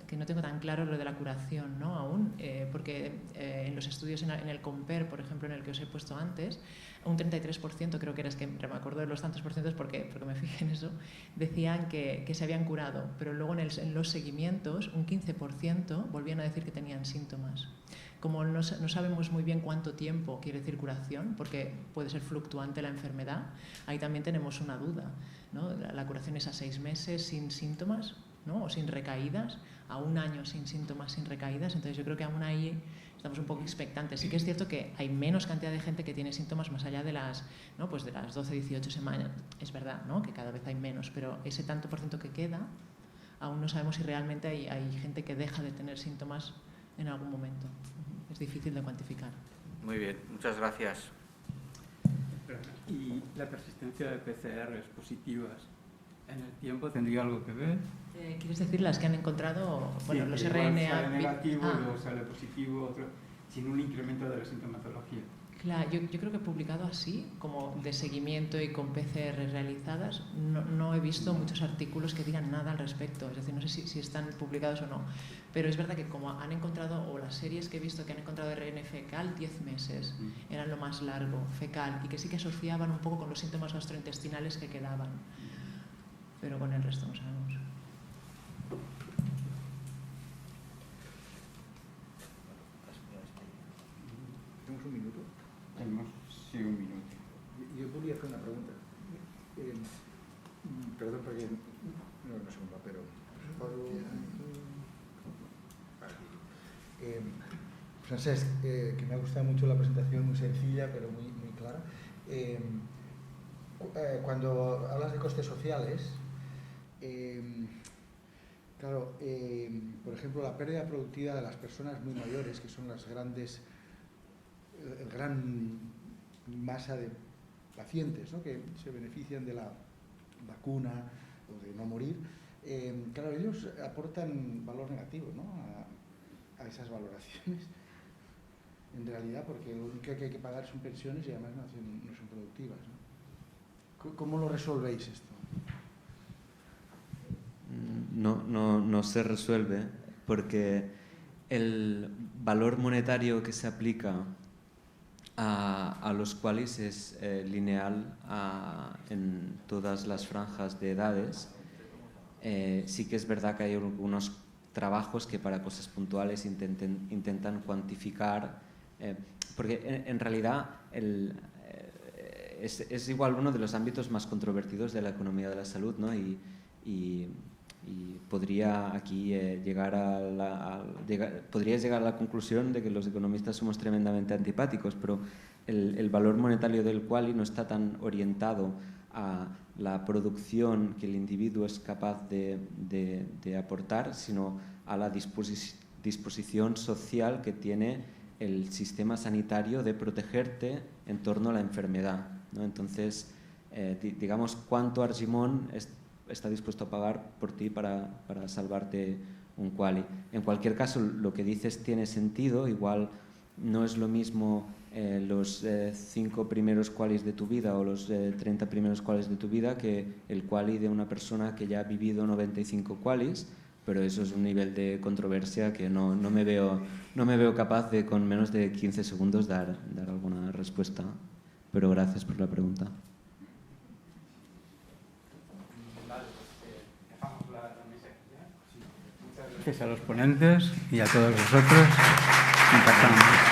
[SPEAKER 5] que no tengo tan claro lo de la curación, ¿no? Aún, porque en los estudios en el COMPER, por ejemplo, en el que os he puesto antes, un 33%, creo que era, es que me acuerdo de los tantos por cientos porque me fijé en eso, decían que se habían curado, pero luego en los seguimientos un 15% volvían a decir que tenían síntomas. Como no sabemos muy bien cuánto tiempo quiere decir curación, porque puede ser fluctuante la enfermedad, ahí también tenemos una duda, ¿no? La curación es a 6 meses sin síntomas, ¿no? O sin recaídas, a 1 año sin síntomas, sin recaídas. Entonces yo creo que aún ahí estamos un poco expectantes. Sí que es cierto que hay menos cantidad de gente que tiene síntomas más allá de las, ¿no? Pues de las 12-18 semanas. Es verdad, ¿no? Que cada vez hay menos, pero ese tanto por ciento que queda, aún no sabemos si realmente hay gente que deja de tener síntomas en algún momento. Es difícil de cuantificar.
[SPEAKER 1] Muy bien, muchas gracias.
[SPEAKER 4] ¿Y la persistencia de PCRs positivas en el tiempo tendría algo que ver?
[SPEAKER 5] ¿Quieres decir las que han encontrado? Bueno,
[SPEAKER 4] sí,
[SPEAKER 5] los
[SPEAKER 4] igual
[SPEAKER 5] RNA...
[SPEAKER 4] sale negativo, luego sale positivo, otro, sin un incremento de la sintomatología.
[SPEAKER 5] Claro, yo creo que publicado así, como de seguimiento y con PCR realizadas, no he visto muchos artículos que digan nada al respecto. Es decir, no sé si están publicados o no. Pero es verdad que como han encontrado, o las series que he visto que han encontrado RN fecal, 10 meses eran lo más largo, fecal, y que sí que asociaban un poco con los síntomas gastrointestinales que quedaban. Pero con el resto no sabemos.
[SPEAKER 6] ¿Tenemos un minuto?
[SPEAKER 4] Tenemos, sí, un minuto.
[SPEAKER 6] Jo volia fer una pregunta. Perdó, perquè no sembla, però... Francesc, que me ha gustado mucho la presentación, muy sencilla, pero muy clara. Cuando hablas de costes sociales, claro, por ejemplo, la pérdida productiva de las personas muy mayores, que son las grandes... el gran masa de pacientes, ¿no? Que se benefician de la vacuna o de no morir, claro, ellos aportan valor negativo, ¿no? a esas valoraciones, en realidad, porque lo único que hay que pagar son pensiones y además no son productivas, ¿no? ¿Cómo lo resolvéis esto?
[SPEAKER 2] No se resuelve porque el valor monetario que se aplica a los qualis es lineal en todas las franjas de edades. Sí que es verdad que hay algunos trabajos que para cosas puntuales intentan cuantificar, porque en realidad es igual uno de los ámbitos más controvertidos de la economía de la salud, ¿no? Y podría aquí podrías llegar a la conclusión de que los economistas somos tremendamente antipáticos, pero el valor monetario del quali no está tan orientado a la producción que el individuo es capaz de aportar, sino a la disposición social que tiene el sistema sanitario de protegerte en torno a la enfermedad, ¿no? Entonces, digamos, cuánto Argimon está dispuesto a pagar por ti para salvarte un quali. En cualquier caso, lo que dices tiene sentido. Igual no es lo mismo los 5 primeros qualis de tu vida o los 30 primeros qualis de tu vida que el quali de una persona que ya ha vivido 95 qualis, pero eso es un nivel de controversia que no me veo capaz de, con menos de 15 segundos, dar alguna respuesta. Pero gracias por la pregunta.
[SPEAKER 4] Gracias a los ponentes y a todos vosotros. Empezamos.